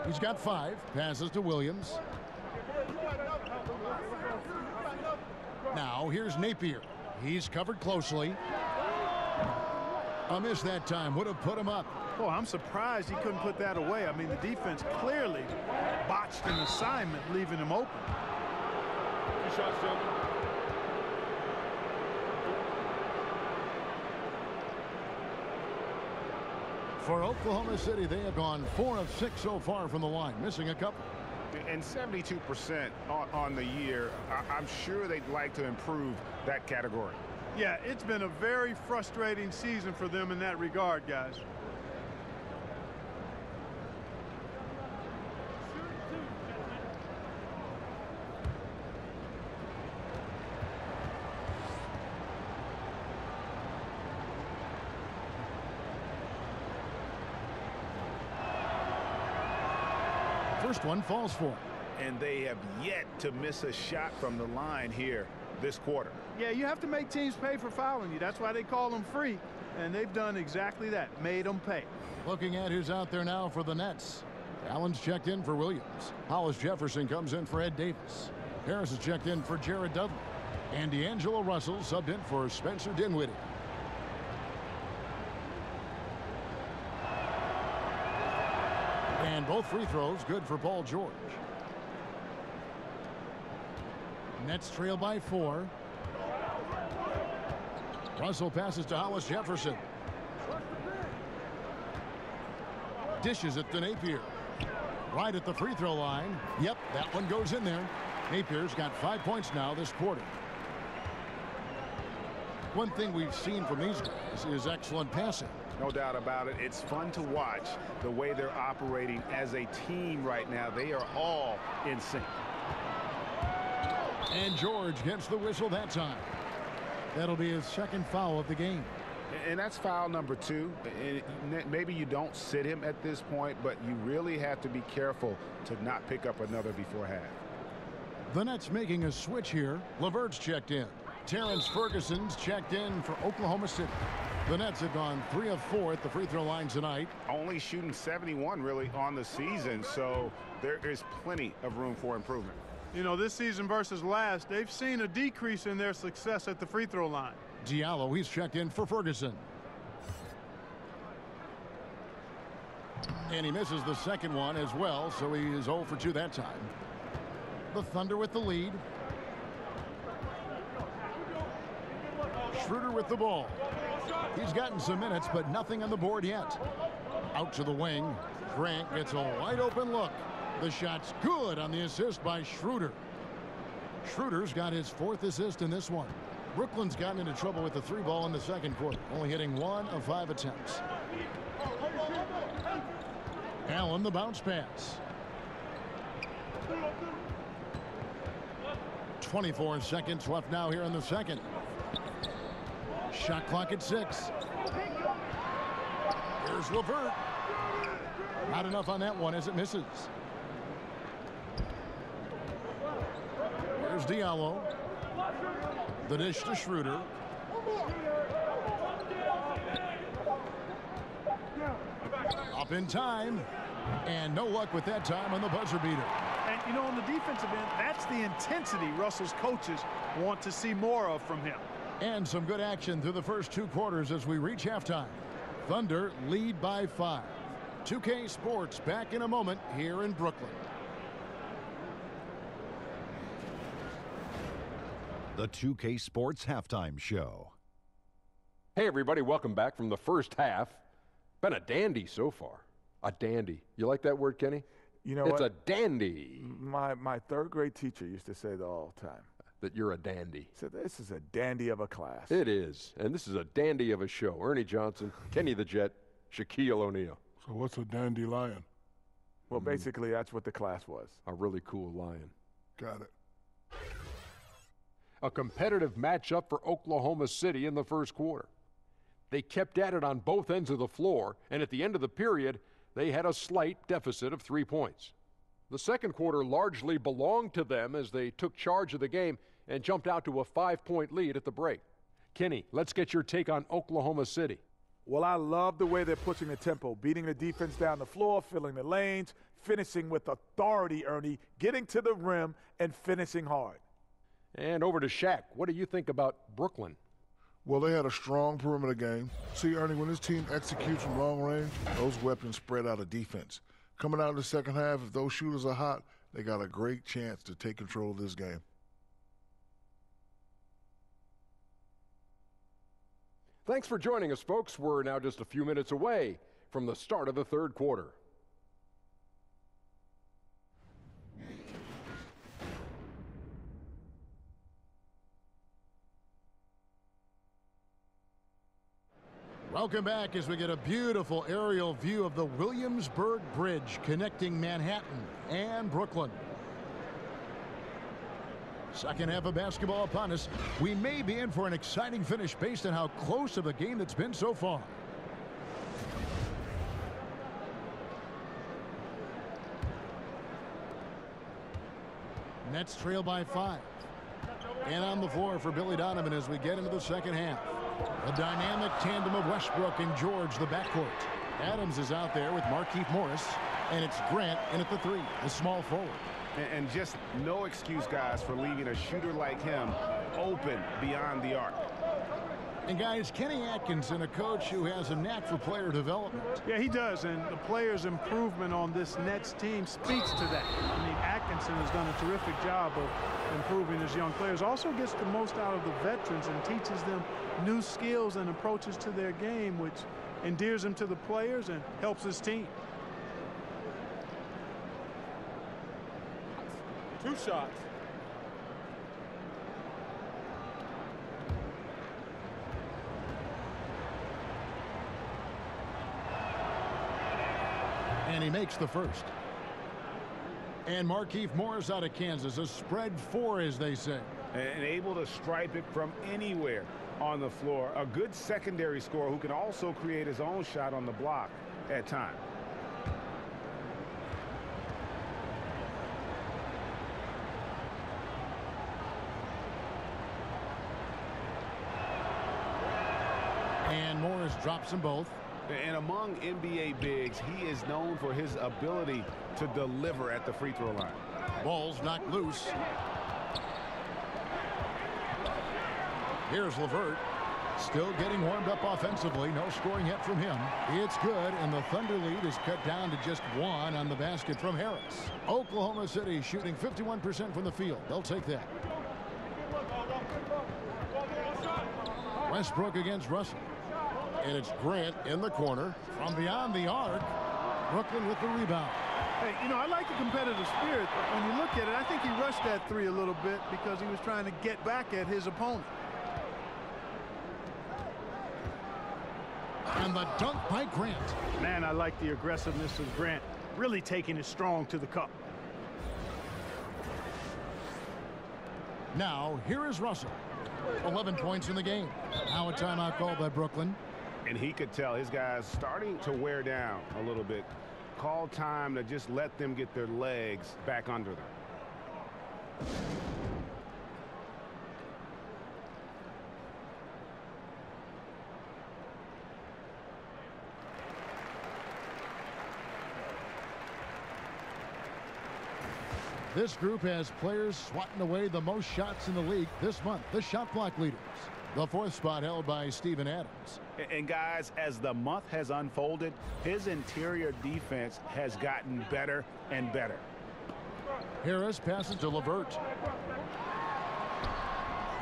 He's got 5. Passes to Williams. Now here's Napier. He's covered closely. A miss that time. Would have put him up. Oh, I'm surprised he couldn't put that away. I mean, the defense clearly botched an assignment, leaving him open. Two shots, gentlemen. For Oklahoma City, they have gone 4 of 6 so far from the line, missing a couple. And 72% on the year. I'm sure they'd like to improve that category. Yeah, it's been a very frustrating season for them in that regard, guys. First one falls for him. And they have yet to miss a shot from the line here this quarter. Yeah, you have to make teams pay for fouling you. That's why they call them free. And they've done exactly that, made them pay. Looking at who's out there now for the Nets. Allen's checked in for Williams. Hollis Jefferson comes in for Ed Davis. Harris is checked in for Jared Dudley. And D'Angelo Russell subbed in for Spencer Dinwiddie. And both free throws good for Paul George. Nets trail by 4. Russell passes to Hollis Jefferson. Dishes it to Napier. Right at the free throw line. Yep, that one goes in there. Napier's got 5 points now this quarter. One thing we've seen from these guys is excellent passing. No doubt about it. It's fun to watch the way they're operating as a team right now. They are all in sync. And George gets the whistle that time. That'll be his second foul of the game. And that's foul number 2. And maybe you don't sit him at this point, but you really have to be careful to not pick up another before half. The Nets making a switch here. LeVert's checked in. Terrence Ferguson's checked in for Oklahoma City. The Nets have gone 3 of 4 at the free throw line tonight. Only shooting 71 really on the season, so there is plenty of room for improvement. You know, this season versus last, they've seen a decrease in their success at the free throw line. Diallo, he's checked in for Ferguson. And he misses the second one as well, so he is 0 for 2 that time. The Thunder with the lead. Schroeder with the ball. He's gotten some minutes, but nothing on the board yet. Out to the wing. Grant gets a wide open look. The shot's good on the assist by Schroeder. Schroeder's got his 4th assist in this one. Brooklyn's gotten into trouble with the 3 ball in the second quarter, only hitting 1 of 5 attempts. Allen, the bounce pass. 24 seconds left now here in the second. Shot clock at 6. Here's LeVert. Not enough on that one as it misses. Here's Diallo. The dish to Schroeder. Up in time. And no luck with that time on the buzzer beater. And, you know, on the defensive end, that's the intensity Russell's coaches want to see more of from him. And some good action through the first 2 quarters as we reach halftime. Thunder lead by 5. 2K Sports back in a moment here in Brooklyn. The 2K Sports Halftime Show. Hey, everybody, welcome back from the first half. Been a dandy so far. A dandy. You like that word, Kenny? You know it's what? a dandy. My 3rd grade teacher used to say that all the time. That you're a dandy. He said, this is a dandy of a class. It is. And this is a dandy of a show. Ernie Johnson, Kenny the Jet, Shaquille O'Neal. So what's a dandelion? Well, basically, that's what the class was. A really cool lion. Got it. A competitive matchup for Oklahoma City in the first quarter. They kept at it on both ends of the floor, and at the end of the period, they had a slight deficit of 3 points. The second quarter largely belonged to them as they took charge of the game and jumped out to a 5-point lead at the break. Kenny, let's get your take on Oklahoma City. Well, I love the way they're pushing the tempo, beating the defense down the floor, filling the lanes, finishing with authority, Ernie, getting to the rim and finishing hard. And over to Shaq. What do you think about Brooklyn? Well, they had a strong perimeter game. See, Ernie, when this team executes from long range, those weapons spread out of defense. Coming out in the second half, if those shooters are hot, they got a great chance to take control of this game. Thanks for joining us, folks. We're now just a few minutes away from the start of the third quarter. Welcome back as we get a beautiful aerial view of the Williamsburg Bridge connecting Manhattan and Brooklyn. Second half of basketball upon us. We may be in for an exciting finish based on how close of a game it's been so far. Nets trail by 5. And on the floor for Billy Donovan as we get into the second half. A dynamic tandem of Westbrook and George, the backcourt. Adams is out there with Markieff Morris. And it's Grant in at the 3, the small forward. And just no excuse, guys, for leaving a shooter like him open beyond the arc. And guys, Kenny Atkinson, a coach who has a knack for player development. Yeah, he does, and the players' improvement on this Nets team speaks to that. I mean, Atkinson has done a terrific job of improving his young players. Also gets the most out of the veterans and teaches them new skills and approaches to their game, which endears him to the players and helps his team. 2 shots. And he makes the first. And Markieff Morris out of Kansas, a spread 4, as they say. And able to stripe it from anywhere on the floor. A good secondary scorer who can also create his own shot on the block at times. And Morris drops them both. And among NBA bigs, he is known for his ability to deliver at the free throw line. Ball's knocked loose. Here's LeVert. Still getting warmed up offensively. No scoring yet from him. It's good, and the Thunder lead is cut down to just 1 on the basket from Harris. Oklahoma City shooting 51% from the field. They'll take that. Westbrook against Russell. And it's Grant in the corner from beyond the arc. Brooklyn with the rebound. Hey, you know, I like the competitive spirit. When you look at it, I think he rushed that 3 a little bit because he was trying to get back at his opponent. And the dunk by Grant. Man, I like the aggressiveness of Grant. Really taking it strong to the cup. Now, here is Russell. 11 points in the game. Now a timeout called by Brooklyn. And he could tell his guys starting to wear down a little bit. Call time to just let them get their legs back under them. This group has players swatting away the most shots in the league this month. The shot block leaders. The 4th spot held by Steven Adams. And guys, as the month has unfolded, his interior defense has gotten better and better. Harris passes to LeVert.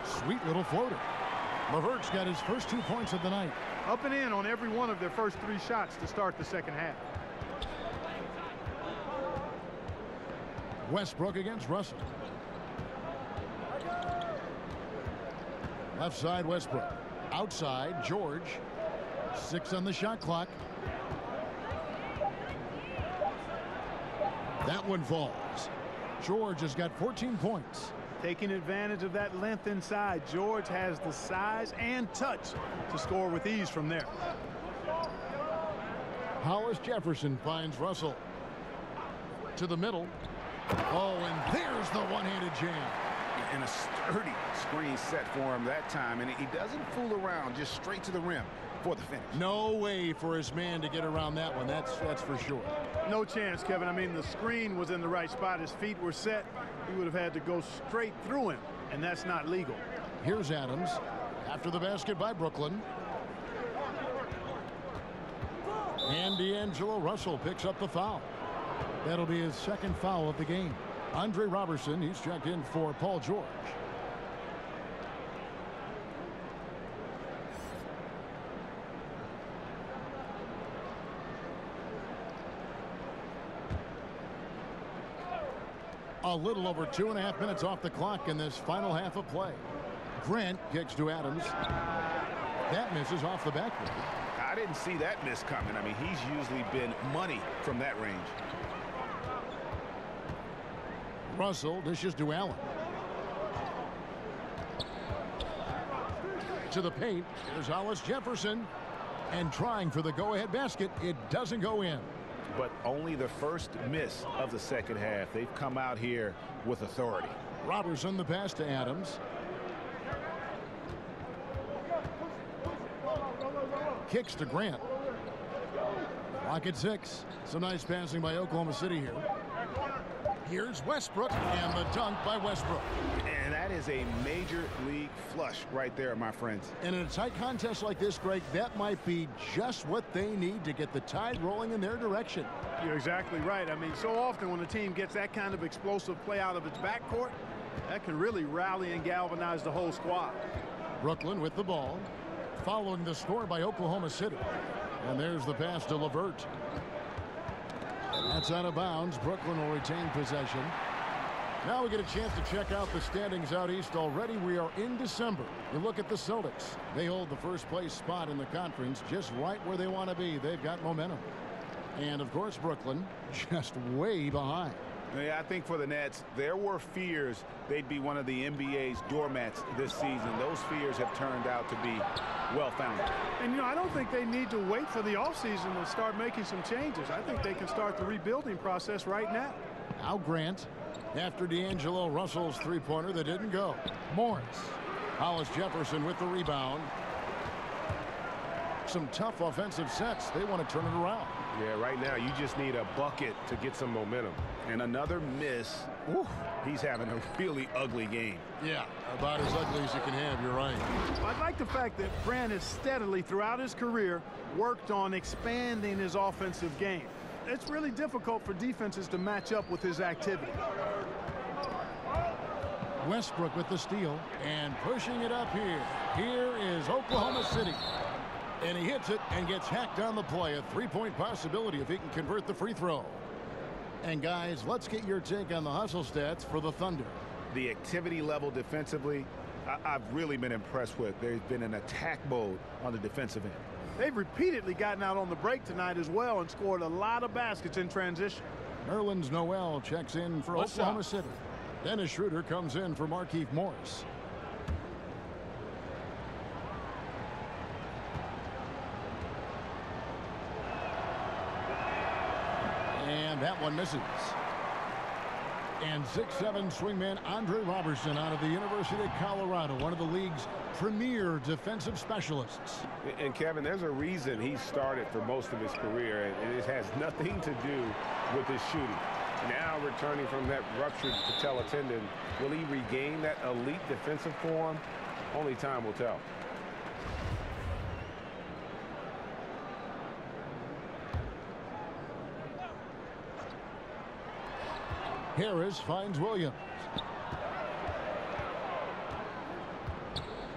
Sweet little floater. LeVert's got his first 2 points of the night. Up and in on every one of their first 3 shots to start the second half. Westbrook against Russell. Left side, Westbrook. Outside, George. 6 on the shot clock. That one falls. George has got 14 points. Taking advantage of that length inside, George has the size and touch to score with ease from there. Hollis Jefferson finds Russell. To the middle. Oh, and there's the one-handed jam. And a sturdy screen set for him that time, and he doesn't fool around, just straight to the rim for the finish. No way for his man to get around that one. That's for sure. No chance, Kevin. I mean, the screen was in the right spot. His feet were set. He would have had to go straight through him, and that's not legal. Here's Adams after the basket by Brooklyn. And D'Angelo Russell picks up the foul. That'll be his 2nd foul of the game. Andre Robertson, he's checked in for Paul George. A little over 2.5 minutes off the clock in this final half of play. Grant kicks to Adams. That misses off the backboard. I didn't see that miss coming. I mean, he's usually been money from that range. Russell dishes to Allen. To the paint. Here's Hollis Jefferson. And trying for the go-ahead basket. It doesn't go in. But only the first miss of the second half. They've come out here with authority. Robertson the pass to Adams. Kicks to Grant. Clock at 6. Some nice passing by Oklahoma City here. Here's Westbrook, and the dunk by Westbrook. And that is a major league flush right there, my friends. And in a tight contest like this, Greg, that might be just what they need to get the tide rolling in their direction. You're exactly right. I mean, so often when a team gets that kind of explosive play out of its backcourt, that can really rally and galvanize the whole squad. Brooklyn with the ball, following the score by Oklahoma City. And there's the pass to LeVert. That's out of bounds. Brooklyn will retain possession. Now we get a chance to check out the standings out east. Already we are in December. You look at the Celtics. They hold the first place spot in the conference, just right where they want to be. They've got momentum. And of course Brooklyn just way behind. Yeah, I think for the Nets, there were fears they'd be one of the NBA's doormats this season. Those fears have turned out to be well-founded. And, you know, I don't think they need to wait for the offseason to start making some changes. I think they can start the rebuilding process right now. Now Grant, after D'Angelo Russell's three-pointer that didn't go. Morris. Hollis Jefferson with the rebound. Some tough offensive sets. They want to turn it around. Yeah, right now you just need a bucket to get some momentum. And another miss. Whew, he's having a really ugly game. Yeah, about as ugly as you can have. You're right. I like the fact that Grant has steadily throughout his career worked on expanding his offensive game. It's really difficult for defenses to match up with his activity. Westbrook with the steal and pushing it up here. Here is Oklahoma City. And he hits it and gets hacked on the play. A three-point possibility if he can convert the free throw. And guys, let's get your take on the hustle stats for the Thunder. The activity level defensively, I've really been impressed with. There's been an attack mode on the defensive end. They've repeatedly gotten out on the break tonight as well and scored a lot of baskets in transition. Nerlens Noel checks in for Oklahoma City. Dennis Schroeder comes in for Markieff Morris. And that one misses. And 6'7" swingman Andre Robertson out of the University of Colorado, one of the league's premier defensive specialists. And Kevin, there's a reason he started for most of his career, and it has nothing to do with his shooting. Now returning from that ruptured patella tendon, will he regain that elite defensive form? Only time will tell. Harris finds Williams.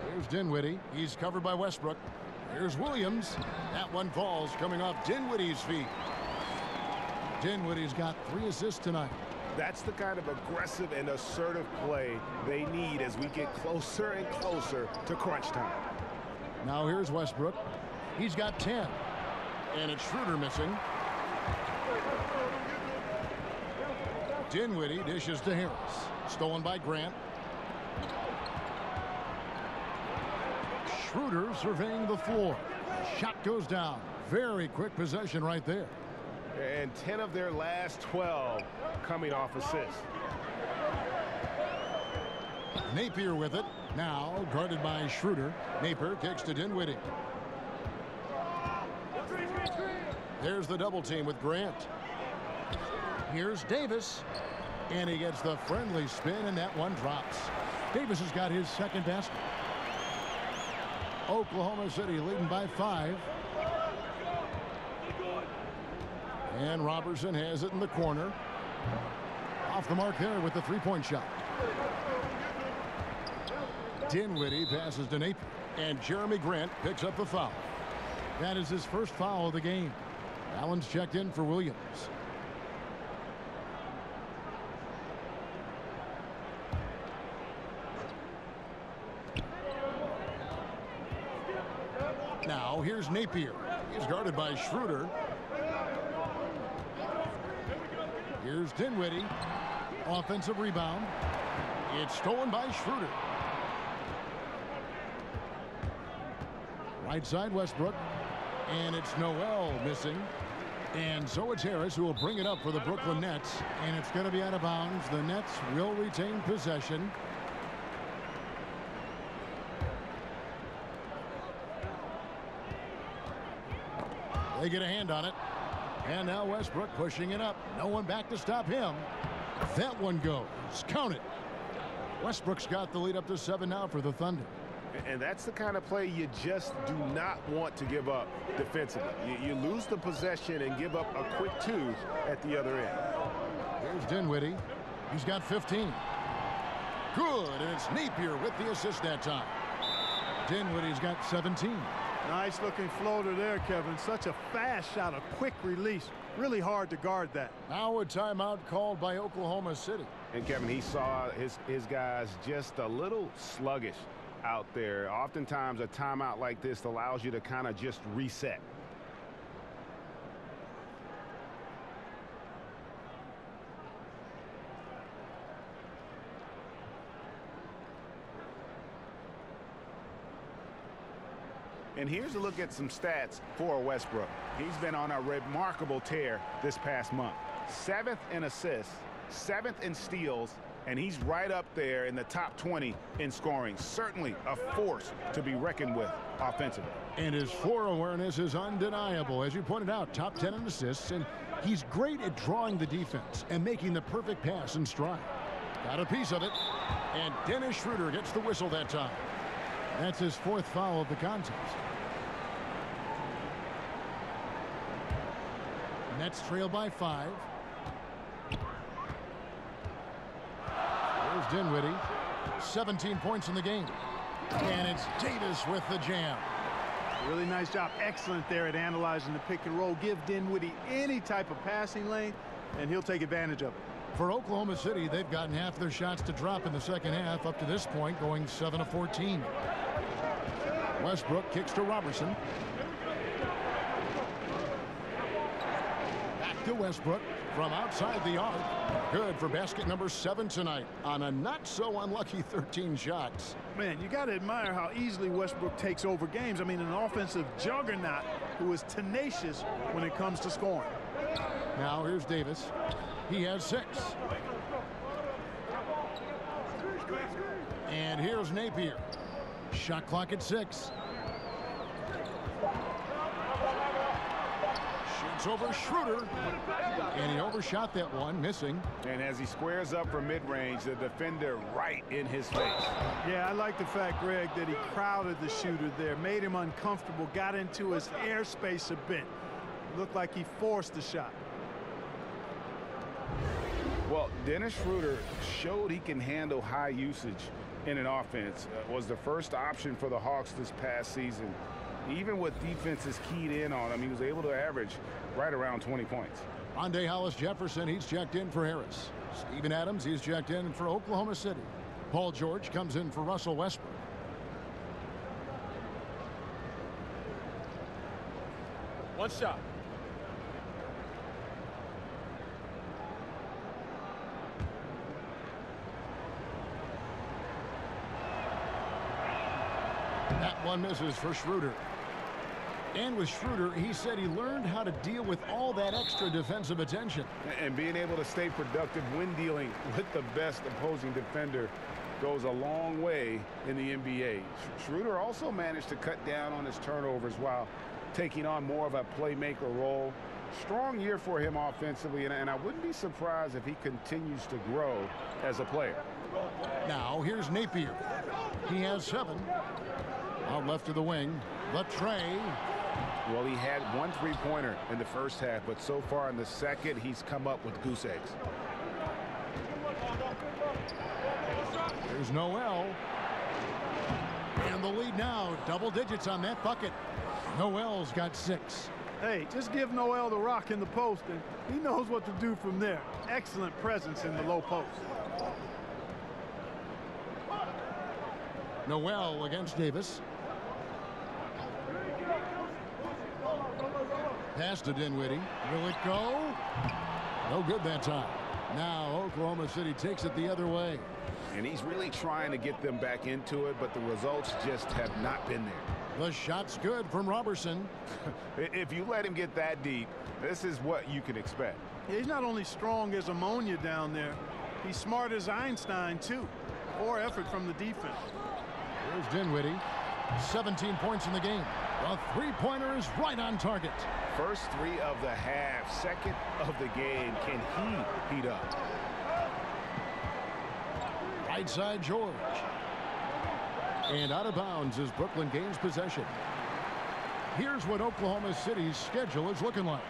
Here's Dinwiddie. He's covered by Westbrook. Here's Williams. That one falls coming off Dinwiddie's feet. Dinwiddie's got 3 assists tonight. That's the kind of aggressive and assertive play they need as we get closer and closer to crunch time. Now here's Westbrook. He's got 10. And it's Schroeder missing. Dinwiddie dishes to Harris. Stolen by Grant. Schroeder surveying the floor. Shot goes down. Very quick possession right there. And 10 of their last 12 coming off assists. Napier with it. Now guarded by Schroeder. Napier kicks to Dinwiddie. There's the double team with Grant. Here's Davis. And he gets the friendly spin, and that one drops. Davis has got his second basket. Oklahoma City leading by 5. And Robertson has it in the corner. Off the mark there with the three-point shot. Dinwiddie passes to Napier. And Jeremy Grant picks up the foul. That is his first foul of the game. Allen's checked in for Williams. Now here's Napier. He's guarded by Schroeder. Here's Dinwiddie. Offensive rebound. It's stolen by Schroeder. Right side Westbrook. And it's Noel missing. And so it's Harris who will bring it up for the Brooklyn Nets. And it's going to be out of bounds. The Nets will retain possession. They get a hand on it. And now Westbrook pushing it up. No one back to stop him. That one goes. Count it. Westbrook's got the lead up to 7 now for the Thunder. And that's the kind of play you just do not want to give up defensively. You lose the possession and give up a quick 2 at the other end. Here's Dinwiddie. He's got 15. Good, and it's Napier with the assist that time. Dinwiddie's got 17. Nice looking floater there, Kevin. Such a fast shot, a quick release. Really hard to guard that. Now a timeout called by Oklahoma City. And Kevin, he saw his guys just a little sluggish out there. Oftentimes a timeout like this allows you to kind of just reset. And here's a look at some stats for Westbrook. He's been on a remarkable tear this past month. 7th in assists, 7th in steals, and he's right up there in the top 20 in scoring. Certainly a force to be reckoned with offensively. And his floor awareness is undeniable. As you pointed out, top 10 in assists, and he's great at drawing the defense and making the perfect pass in stride. Got a piece of it, and Dennis Schroeder gets the whistle that time. That's his 4th foul of the contest. Nets trail by 5. There's Dinwiddie. 17 points in the game. And it's Davis with the jam. Really nice job. Excellent there at analyzing the pick and roll. Give Dinwiddie any type of passing lane, and he'll take advantage of it. For Oklahoma City, they've gotten half their shots to drop in the second half up to this point, going 7 of 14. Westbrook kicks to Robertson. Back to Westbrook from outside the arc. Good for basket number 7 tonight on a not so unlucky 13 shots. Man, you got to admire how easily Westbrook takes over games. I mean, an offensive juggernaut who is tenacious when it comes to scoring. Now here's Davis. He has 6. And here's Napier. Shot clock at 6. Shoots over Schroeder. And he overshot that one, missing. And as he squares up for mid-range, the defender right in his face. Yeah, I like the fact, Greg, that he crowded the shooter there, made him uncomfortable, got into his airspace a bit. Looked like he forced the shot. Well, Dennis Schroeder showed he can handle high usage in an offense. Was the first option for the Hawks this past season. Even with defenses keyed in on him, he was able to average right around 20 points. Andre Hollis-Jefferson, he's checked in for Harris. Steven Adams, he's checked in for Oklahoma City. Paul George comes in for Russell Westbrook. One shot. That one misses for Schroeder. And with Schroeder, he said he learned how to deal with all that extra defensive attention. And being able to stay productive when dealing with the best opposing defender goes a long way in the NBA. Schroeder also managed to cut down on his turnovers while taking on more of a playmaker role. Strong year for him offensively, and I wouldn't be surprised if he continues to grow as a player. Now here's Napier. He has 7. Out left of the wing. Latre. Well, he had 1 3-pointer in the first half, but so far in the second, he's come up with goose eggs. There's Noel. And the lead now, double digits on that bucket. Noel's got 6. Hey, just give Noel the rock in the post, and he knows what to do from there. Excellent presence in the low post. Noel against Davis. Pass to Dinwiddie. Will it go? No good that time. Now Oklahoma City takes it the other way. And he's really trying to get them back into it, but the results just have not been there. The shot's good from Robertson. If you let him get that deep, this is what you can expect. He's not only strong as ammonia down there, he's smart as Einstein, too. Poor effort from the defense. Here's Dinwiddie. 17 points in the game. The three-pointer is right on target. First three of the half, second of the game. Can he heat up? Right side George. And out of bounds as Brooklyn gains possession. Here's what Oklahoma City's schedule is looking like.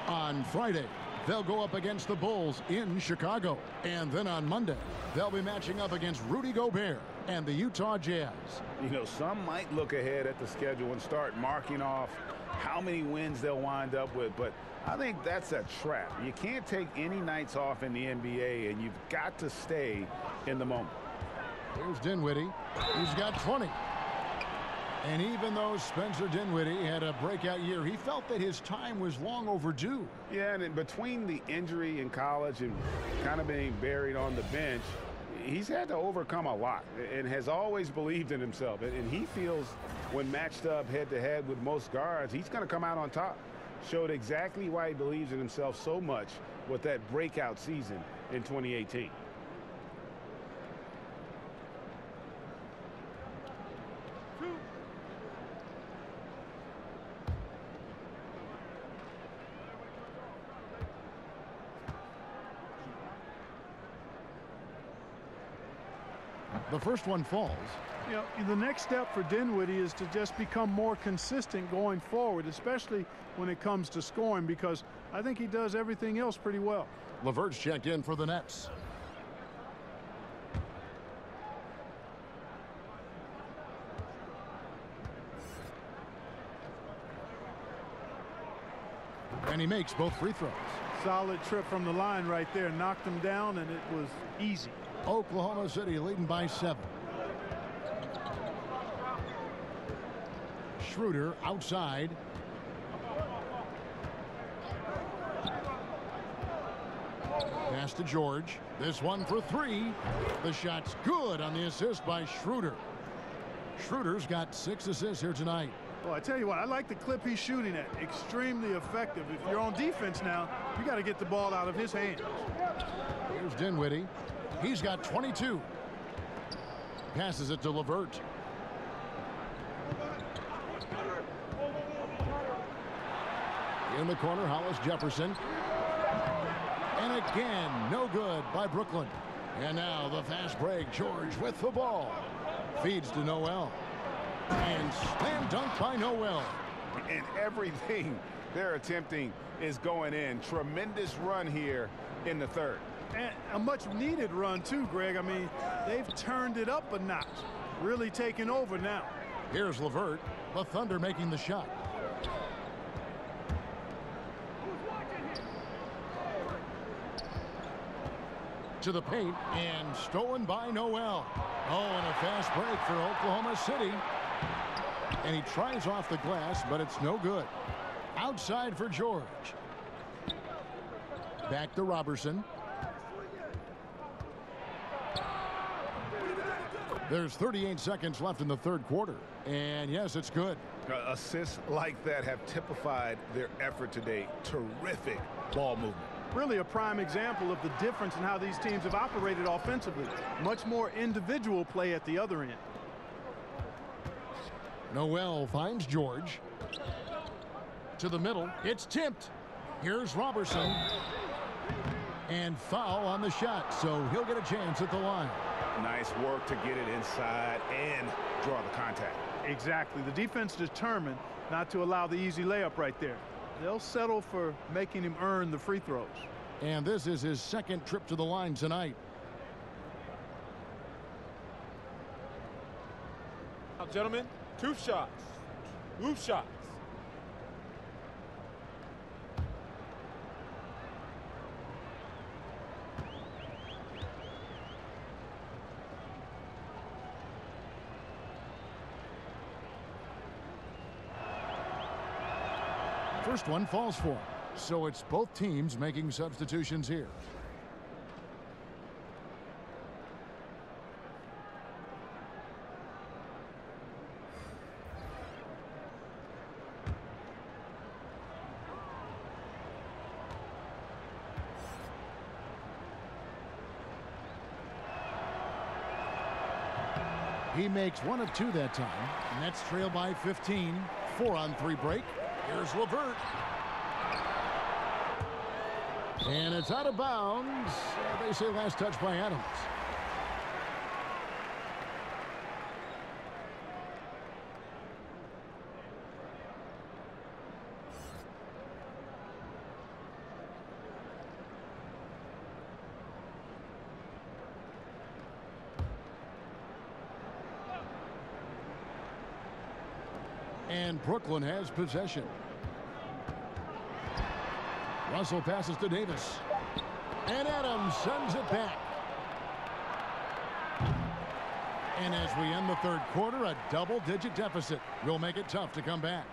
On Friday, they'll go up against the Bulls in Chicago. And then on Monday, they'll be matching up against Rudy Gobert and the Utah Jazz. You know, some might look ahead at the schedule and start marking off how many wins they'll wind up with, but I think that's a trap. You can't take any nights off in the NBA, and you've got to stay in the moment. Here's Dinwiddie. He's got 20. And even though Spencer Dinwiddie had a breakout year, he felt that his time was long overdue. Yeah, and in between the injury in college and kind of being buried on the bench, he's had to overcome a lot and has always believed in himself. And he feels when matched up head-to-head with most guards, he's going to come out on top. Showed exactly why he believes in himself so much with that breakout season in 2018. The first one falls. You know, the next step for Dinwiddie is to just become more consistent going forward, especially when it comes to scoring, because I think he does everything else pretty well. LeVert's checked in for the Nets. And he makes both free throws. Solid trip from the line right there. Knocked him down, and it was easy. Oklahoma City leading by 7. Schroeder outside. Pass to George. This one for 3. The shot's good on the assist by Schroeder. Schroeder's got 6 assists here tonight. Well, I tell you what, I like the clip he's shooting at. Extremely effective. If you're on defense now, you got to get the ball out of his hands. Here's Dinwiddie. He's got 22. Passes it to LeVert. In the corner, Hollis Jefferson. And again, no good by Brooklyn. And now the fast break. George with the ball. Feeds to Noel. And slam dunk by Noel. And everything they're attempting is going in. Tremendous run here in the third. And a much-needed run, too, Greg. I mean, they've turned it up a notch. Really taking over now. Here's LeVert. The Thunder making the shot. To the paint, and stolen by Noel. Oh, and a fast break for Oklahoma City. And he tries off the glass, but it's no good. Outside for George. Back to Robertson. There's 38 seconds left in the third quarter. And yes, it's good. Assists like that have typified their effort today. Terrific ball movement. Really a prime example of the difference in how these teams have operated offensively. Much more individual play at the other end. Noel finds George. To the middle. It's tipped. Here's Robertson. And foul on the shot, so he'll get a chance at the line. Nice work to get it inside and draw the contact. Exactly. The defense determined not to allow the easy layup right there. They'll settle for making him earn the free throws. And this is his second trip to the line tonight. Now, gentlemen, 2 shots. 2 shots. First one falls for him. So it's both teams making substitutions here. He makes one of two that time. Nets trail by 15. 4-on-3 break. Here's LeVert. And it's out of bounds. They say last touch by Adams. And Brooklyn has possession. Russell passes to Davis. And Adams sends it back. And as we end the third quarter, a double-digit deficit will make it tough to come back.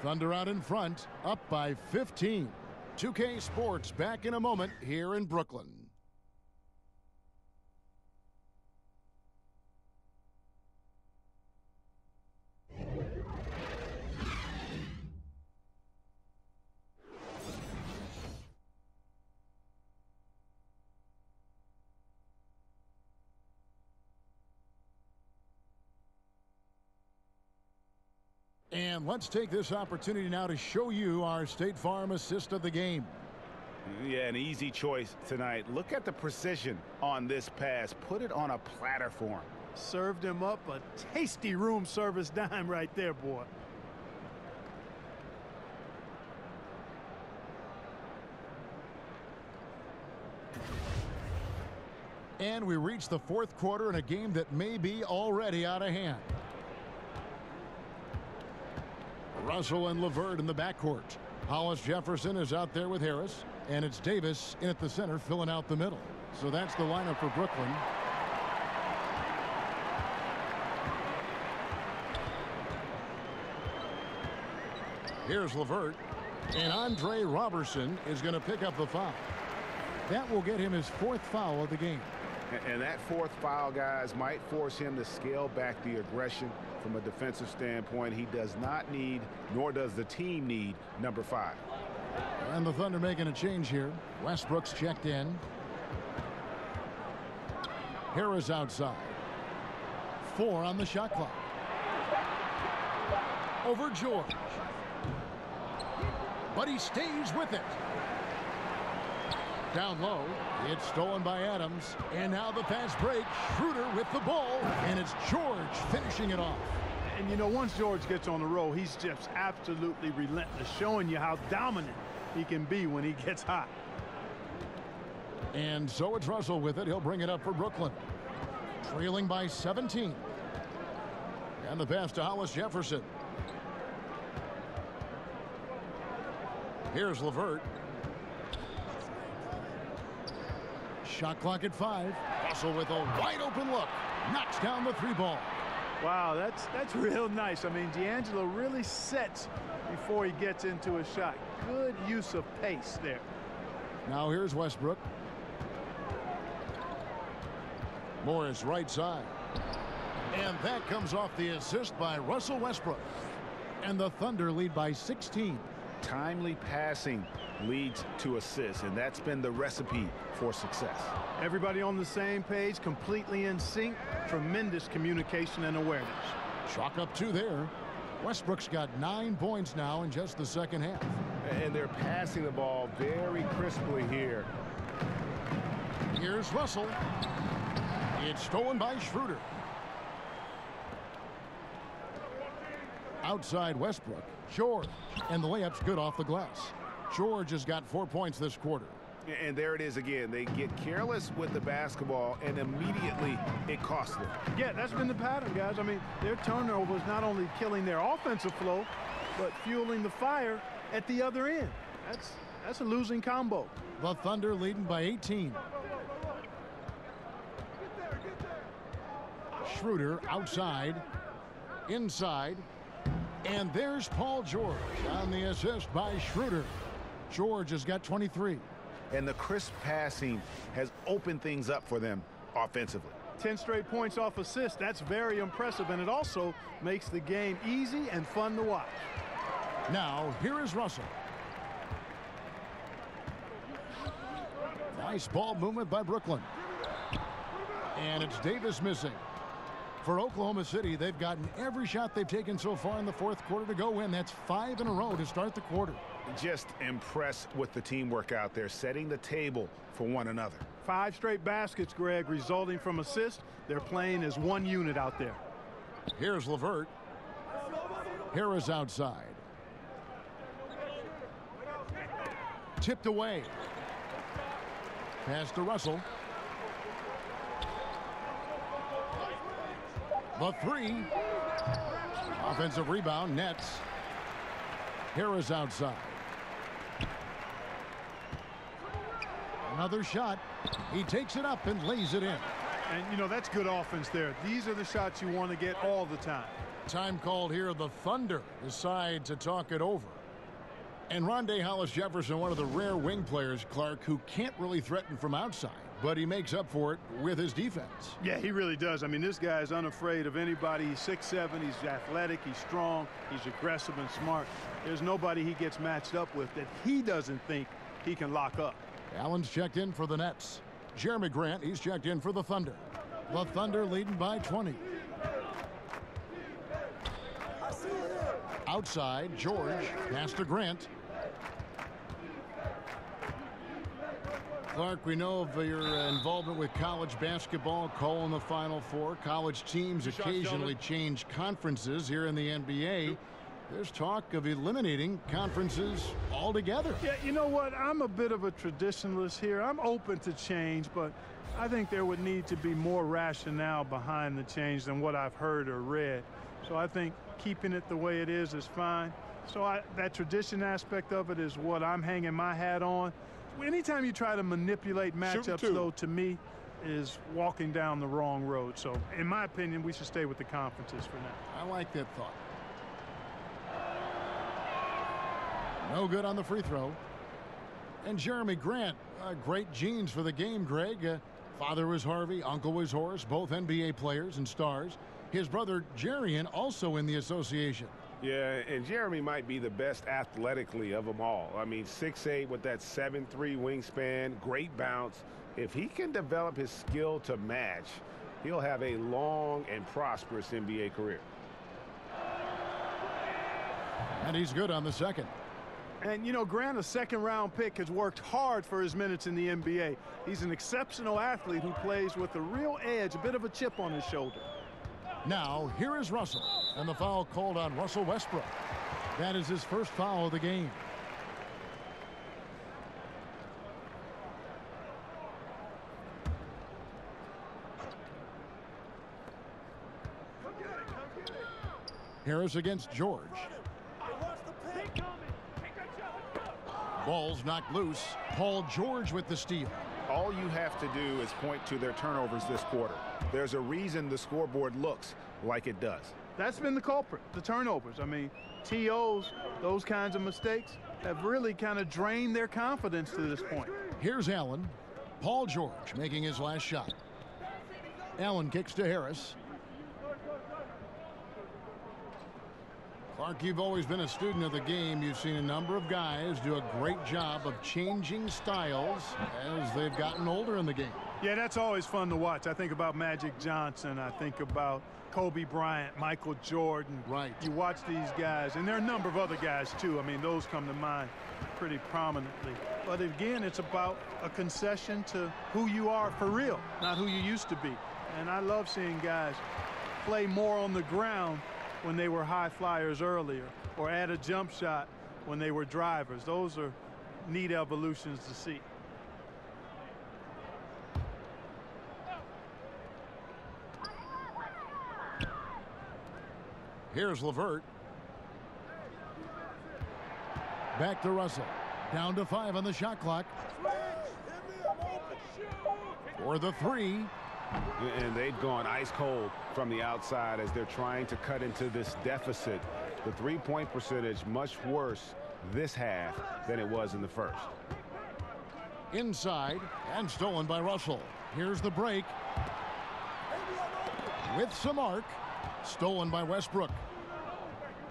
Thunder out in front, up by 15. 2K Sports back in a moment here in Brooklyn. And let's take this opportunity now to show you our State Farm assist of the game. Yeah, an easy choice tonight. Look at the precision on this pass. Put it on a platter for him. Served him up a tasty room service dime right there, boy. And we reach the fourth quarter in a game that may be already out of hand. Russell and LeVert in the backcourt. Hollis Jefferson is out there with Harris. And it's Davis in at the center filling out the middle. So that's the lineup for Brooklyn. Here's LeVert. And Andre Robertson is going to pick up the foul. That will get him his fourth foul of the game. And that fourth foul, guys, might force him to scale back the aggression from a defensive standpoint. He does not need, nor does the team need, number 5. And the Thunder making a change here. Westbrook's checked in. Harris outside. 4 on the shot clock. Over George. But he stays with it. Down low. It's stolen by Adams. And now the fast break. Schroeder with the ball. And it's George finishing it off. And you know, once George gets on the roll, he's just absolutely relentless, showing you how dominant he can be when he gets hot. And so it's Russell with it. He'll bring it up for Brooklyn. Trailing by 17. And the pass to Hollis Jefferson. Here's LeVert. Shot clock at 5. Russell with a wide open look. Knocks down the 3 ball. Wow, that's real nice. I mean, D'Angelo really sets before he gets into a shot. Good use of pace there. Now here's Westbrook. Morris right side. And that comes off the assist by Russell Westbrook. And the Thunder lead by 16. Timely passing leads to assists, and that's been the recipe for success. Everybody on the same page, completely in sync. Tremendous communication and awareness. Chalk up 2 there. Westbrook's got 9 points now in just the second half. And they're passing the ball very crisply here. Here's Russell. It's stolen by Schroeder. Outside Westbrook. George. And the layup's good off the glass. George has got 4 points this quarter. And there it is again. They get careless with the basketball, and immediately it costs them. Yeah, that's been the pattern, guys. I mean, their turnovers not only killing their offensive flow, but fueling the fire at the other end. That's a losing combo. The Thunder leading by 18. Schroeder outside. Inside. And there's Paul George on the assist by Schroeder. George has got 23. And the crisp passing has opened things up for them offensively. 10 straight points off assist. That's very impressive, and it also makes the game easy and fun to watch. Now, here is Russell. Nice ball movement by Brooklyn. And it's Davis missing. For Oklahoma City, they've gotten every shot they've taken so far in the fourth quarter to go in. That's 5 in a row to start the quarter. Just impressed with the teamwork out there, setting the table for one another. 5 straight baskets, Greg, resulting from assists. They're playing as one unit out there. Here's LeVert. Harris outside. Tipped away. Pass to Russell. The 3. Offensive rebound, Nets. Harris outside. Another shot. He takes it up and lays it in. And, you know, that's good offense there. These are the shots you want to get all the time. Time called here. The Thunder decide to talk it over. And Rondé Hollis-Jefferson, one of the rare wing players, Clark, who can't really threaten from outside, but he makes up for it with his defense. Yeah, he really does. I mean, this guy is unafraid of anybody. He's 6'7", he's athletic, he's strong, he's aggressive and smart. There's nobody he gets matched up with that he doesn't think he can lock up. Allen's checked in for the Nets. Jeremy Grant, he's checked in for the Thunder. The Thunder leading by 20. Outside, George, pass to Grant. Clark, we know of your involvement with college basketball, calling the Final Four. College teams occasionally change conferences here in the NBA. There's talk of eliminating conferences altogether. Yeah, you know what? I'm a bit of a traditionalist here. I'm open to change, but I think there would need to be more rationale behind the change than what I've heard or read. So I think keeping it the way it is fine. So that tradition aspect of it is what I'm hanging my hat on. Anytime you try to manipulate matchups, though, to me, is walking down the wrong road. So, in my opinion, we should stay with the conferences for now. I like that thought. No good on the free throw. And Jeremy Grant, great genes for the game, Greg. Father was Harvey, uncle was Horace, both NBA players and stars. His brother, Jarian, also in the association. Yeah, and Jeremy might be the best athletically of them all. I mean, 6'8" with that 7'3" wingspan, great bounce. If he can develop his skill to match, he'll have a long and prosperous NBA career. And he's good on the second. And, you know, Grant, a second-round pick, has worked hard for his minutes in the NBA. He's an exceptional athlete who plays with a real edge, a bit of a chip on his shoulder. Now, here is Russell, and the foul called on Russell Westbrook. That is his first foul of the game. Harris against George. Ball's knocked loose. Paul George with the steal. All you have to do is point to their turnovers this quarter. There's a reason the scoreboard looks like it does. That's been the culprit, the turnovers. I mean, TOs, those kinds of mistakes have really kind of drained their confidence to this point. Here's Allen. Paul George making his last shot. Allen kicks to Harris. Clark, you've always been a student of the game. You've seen a number of guys do a great job of changing styles as they've gotten older in the game. Yeah, that's always fun to watch. I think about Magic Johnson. I think about Kobe Bryant, Michael Jordan. Right. You watch these guys, and there are a number of other guys, too. I mean, those come to mind pretty prominently. But again, it's about a concession to who you are for real, not who you used to be. And I love seeing guys play more on the ground when they were high flyers earlier, or add a jump shot when they were drivers. Those are neat evolutions to see. Here's LeVert. Back to Russell. Down to 5 on the shot clock. For the 3. And they've gone ice cold from the outside as they're trying to cut into this deficit the three-point percentage much worse this half than it was in the first. Inside and stolen by Russell. Here's the break. With some arc. Stolen by Westbrook.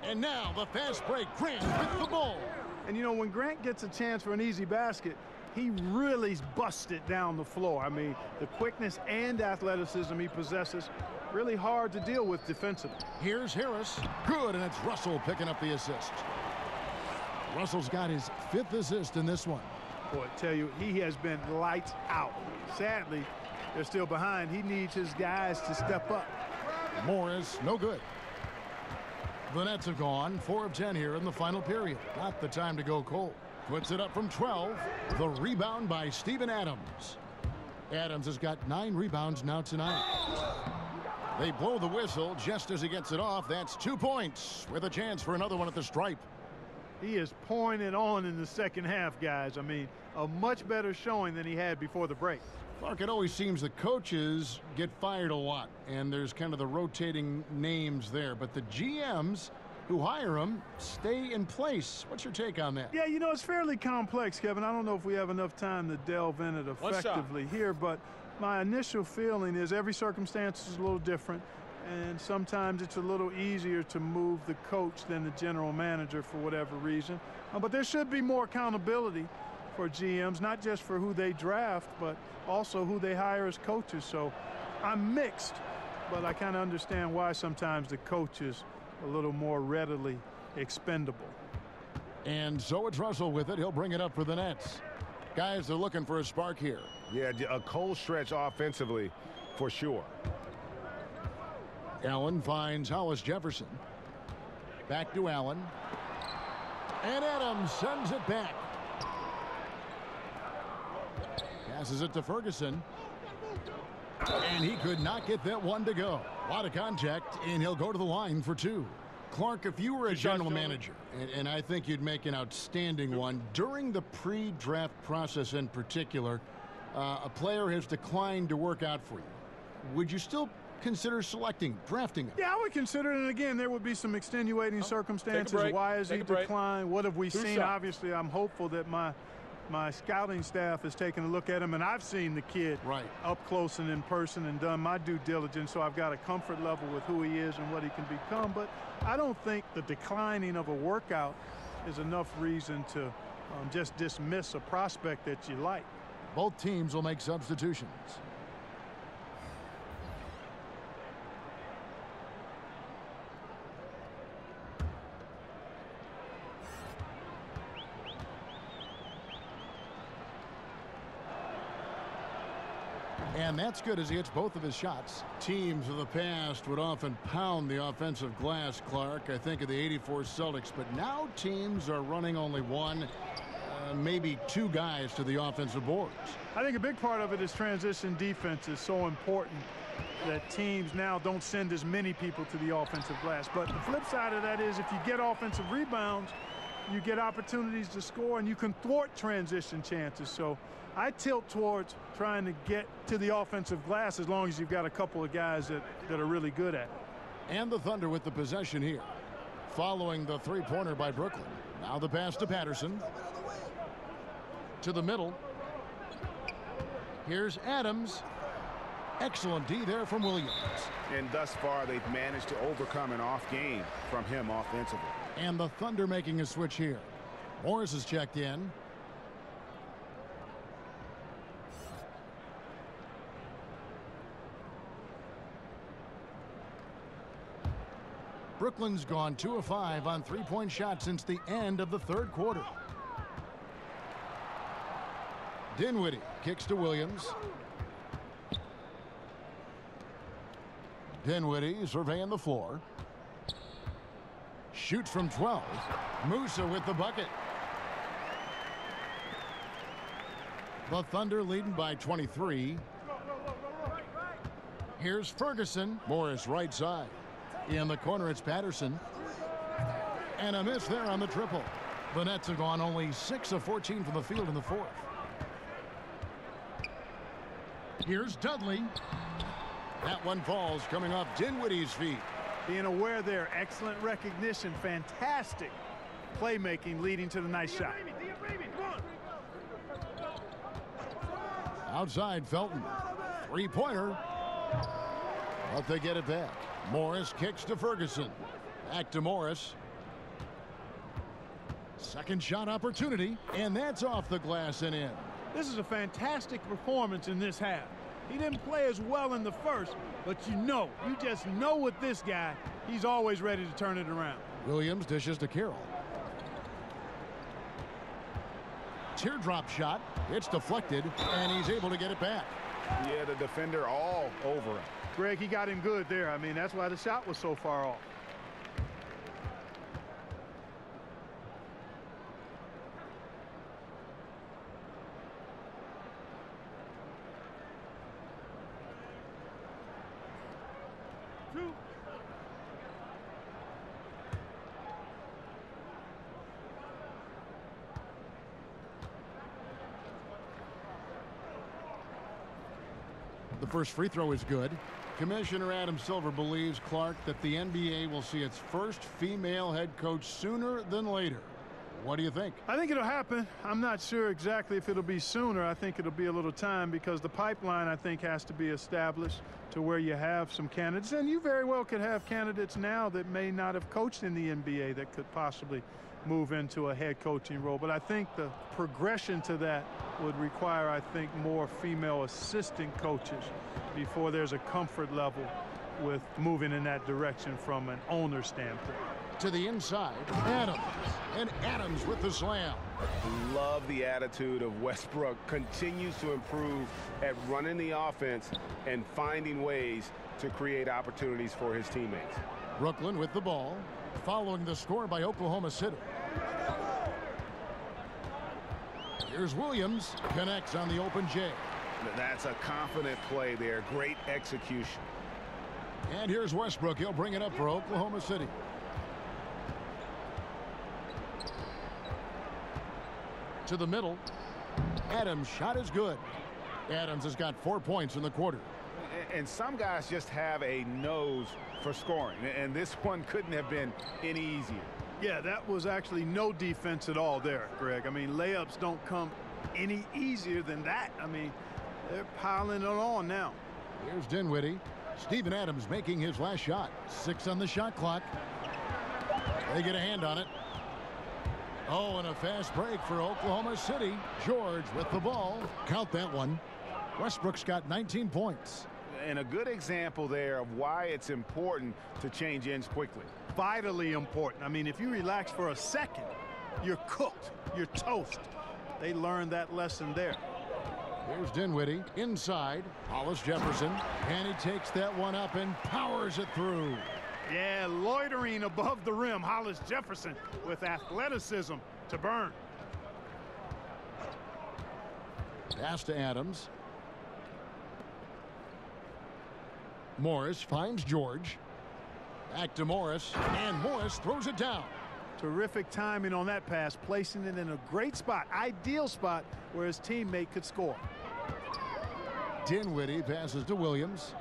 And now the fast break. Grant with the ball. And you know, when Grant gets a chance for an easy basket, he really busts it down the floor. I mean, the quickness and athleticism he possesses, really hard to deal with defensively. Here's Harris. Good, and it's Russell picking up the assist. Russell's got his 5th assist in this one. Boy, I tell you, he has been lights out. Sadly, they're still behind. He needs his guys to step up. Morris, no good. The Nets have gone 4 of 10 here in the final period. Not the time to go cold. Puts it up from 12. The rebound by Steven Adams. Adams has got 9 rebounds now tonight. They blow the whistle just as he gets it off. That's 2 points with a chance for another one at the stripe. He is pouring it on in the second half, guys. I mean, a much better showing than he had before the break. Clark, it always seems the coaches get fired a lot, and there's kind of the rotating names there. But the GMs who hire them stay in place. What's your take on that? Yeah, you know, it's fairly complex, Kevin. I don't know if we have enough time to delve in it effectively here, but my initial feeling is every circumstance is a little different, and sometimes it's a little easier to move the coach than the general manager for whatever reason. But there should be more accountability for GMs, not just for who they draft, but also who they hire as coaches. So I'm mixed, but I kind of understand why sometimes the coach is a little more readily expendable. And so it's Russell with it. He'll bring it up for the Nets. Guys, they're looking for a spark here. Yeah, a cold stretch offensively for sure. Allen finds Hollis Jefferson. Back to Allen. And Adams sends it back. Passes it to Ferguson. And he could not get that one to go. A lot of contact, and he'll go to the line for 2. Clark, if you were a general manager, and I think you'd make an outstanding one, during the pre-draft process in particular, a player has declined to work out for you. Would you still consider drafting him? Yeah, I would consider it. And again, there would be some extenuating circumstances. Why has he declined? What have we seen? Obviously, I'm hopeful that my scouting staff has taken a look at him, and I've seen the kid up close and in person and done my due diligence, so I've got a comfort level with who he is and what he can become. But I don't think the declining of a workout is enough reason to just dismiss a prospect that you like. Both teams will make substitutions. And that's good as he hits both of his shots. Teams of the past would often pound the offensive glass, Clark. I think of the '84 Celtics, but now teams are running only one, maybe 2 guys to the offensive boards. I think a big part of it is transition defense is so important that teams now don't send as many people to the offensive glass. But the flip side of that is if you get offensive rebounds, you get opportunities to score, and you can thwart transition chances. So I tilt towards trying to get to the offensive glass as long as you've got a couple of guys that are really good at it. And the Thunder with the possession here. Following the three-pointer by Brooklyn. Now the pass to Patterson. To the middle. Here's Adams. Excellent D there from Williams. And thus far, they've managed to overcome an off game from him offensively. And the Thunder making a switch here. Morris is checked in. Brooklyn's gone 2 of 5 on three-point shots since the end of the third quarter. Dinwiddie kicks to Williams. Dinwiddie surveying the floor. Shoots from 12. Musa with the bucket. The Thunder leading by 23. Here's Ferguson. Morris right side. In the corner, it's Patterson. And a miss there on the triple. The Nets have gone only 6 of 14 from the field in the fourth. Here's Dudley. That one falls coming off Dinwiddie's feet. Being aware there, excellent recognition, fantastic playmaking leading to the nice shot. Outside Felton. Three-pointer. But they get it back. Morris kicks to Ferguson. Back to Morris. Second shot opportunity, and that's off the glass and in. This is a fantastic performance in this half. He didn't play as well in the first, but you just know with this guy, he's always ready to turn it around. Williams dishes to Carroll. Teardrop shot. It's deflected, and he's able to get it back. Yeah, the defender all over him. Greg, he got him good there. I mean, that's why the shot was so far off. The first free throw is good. Commissioner Adam Silver believes, Clark, that the NBA will see its first female head coach sooner than later. What do you think? I think it'll happen. I'm not sure exactly if it'll be sooner. I think it'll be a little time because the pipeline, I think, has to be established to where you have some candidates. And you very well could have candidates now that may not have coached in the NBA that could possibly move into a head coaching role. But I think the progression to that would require, I think, more female assistant coaches before there's a comfort level with moving in that direction from an owner standpoint. To the inside, Adams. And Adams with the slam. Love the attitude of Westbrook. Continues to improve at running the offense and finding ways to create opportunities for his teammates. Brooklyn with the ball, following the score by Oklahoma City. Here's Williams, connects on the open J. That's a confident play there. Great execution. And here's Westbrook. He'll bring it up for Oklahoma City. To the middle. Adams' shot is good. Adams has got 4 points in the quarter. And some guys just have a nose for scoring, and this one couldn't have been any easier. Yeah, that was actually no defense at all there, Greg. I mean, layups don't come any easier than that. I mean, they're piling it on now. Here's Dinwiddie. Steven Adams making his last shot. 6 on the shot clock. They get a hand on it. Oh, and a fast break for Oklahoma City. George with the ball. Count that one. Westbrook's got 19 points. And a good example there of why it's important to change ends quickly. Vitally important. I mean, if you relax for a second, you're cooked. You're toast. They learned that lesson there. Here's Dinwiddie inside. Hollis Jefferson. And he takes that one up and powers it through. Yeah, loitering above the rim. Hollis Jefferson with athleticism to burn. Pass to Adams. Morris finds George. Back to Morris, and Morris throws it down. Terrific timing on that pass, placing it in a great spot, ideal spot where his teammate could score. Dinwiddie passes to Williams.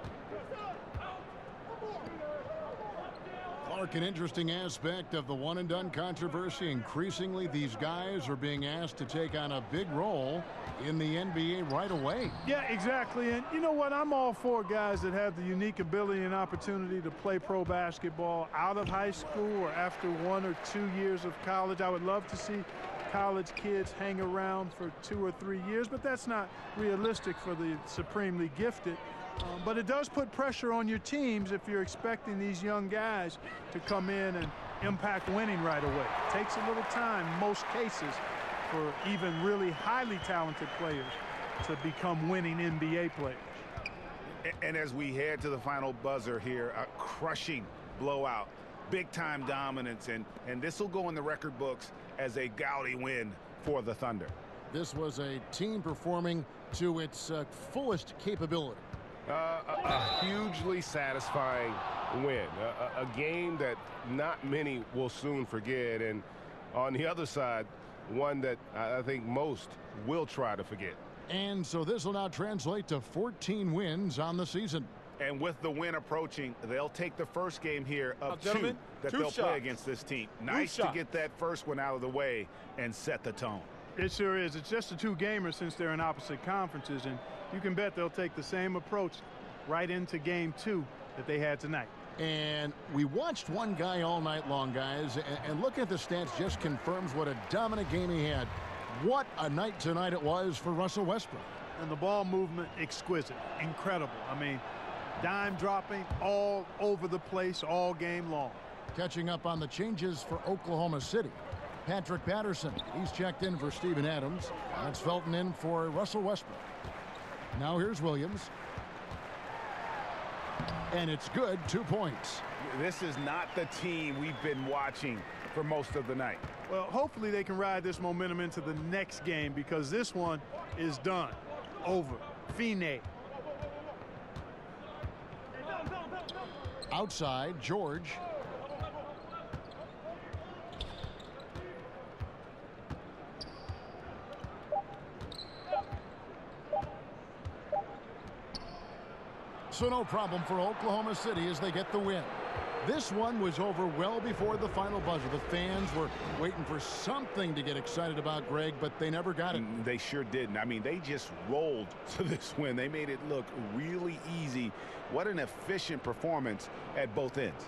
Clark, an interesting aspect of the one-and-done controversy. Increasingly, these guys are being asked to take on a big role in the NBA right away. Yeah, exactly. And you know what? I'm all for guys that have the unique ability and opportunity to play pro basketball out of high school or after 1 or 2 years of college. I would love to see college kids hang around for 2 or 3 years, but that's not realistic for the supremely gifted. But it does put pressure on your teams if you're expecting these young guys to come in and impact winning right away. It takes a little time, in most cases, for even really highly talented players to become winning NBA players. And as we head to the final buzzer here, a crushing blowout, big-time dominance, and this will go in the record books as a gaudy win for the Thunder. This was a team performing to its fullest capability. A hugely satisfying win, a game that not many will soon forget, and on the other side, one that I think most will try to forget. And so this will now translate to 14 wins on the season. And with the win approaching, they'll take the first game here of gentlemen, two that they'll play against this team. Nice to get that first one out of the way and set the tone. It sure is. It's just the two gamers since they're in opposite conferences, and you can bet they'll take the same approach right into game 2 that they had tonight. And we watched one guy all night long, guys, and looking at the stats just confirms what a dominant game he had. What a night tonight it was for Russell Westbrook. And the ball movement, exquisite, incredible. I mean, dime dropping all over the place all game long. Catching up on the changes for Oklahoma City. Patrick Patterson, he's checked in for Steven Adams. That's Felton in for Russell Westbrook. Now here's Williams. And it's good, 2 points. This is not the team we've been watching for most of the night. Well, hopefully they can ride this momentum into the next game because this one is done. Over. Fine. Outside, George. So no problem for Oklahoma City as they get the win. This one was over well before the final buzzer. The fans were waiting for something to get excited about, Greg, but they never got it. They sure didn't. I mean, they just rolled to this win. They made it look really easy. What an efficient performance at both ends.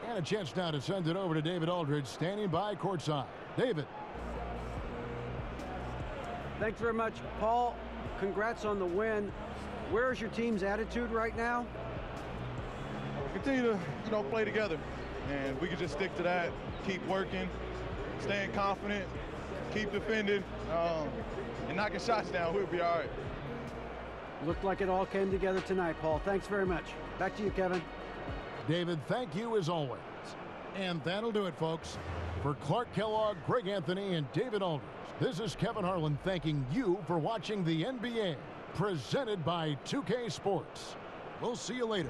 And a chance now to send it over to David Aldridge, standing by courtside. David. Thanks very much, Paul. Congrats on the win. Where's your team's attitude right now? Continue to, play together. And we can just stick to that, keep working, staying confident, keep defending, and knocking shots down. We'll be all right. Looked like it all came together tonight, Paul. Thanks very much. Back to you, Kevin. David, thank you as always. And that'll do it, folks. For Clark Kellogg, Greg Anthony, and David Aldridge, this is Kevin Harlan thanking you for watching the NBA, presented by 2K Sports. We'll see you later.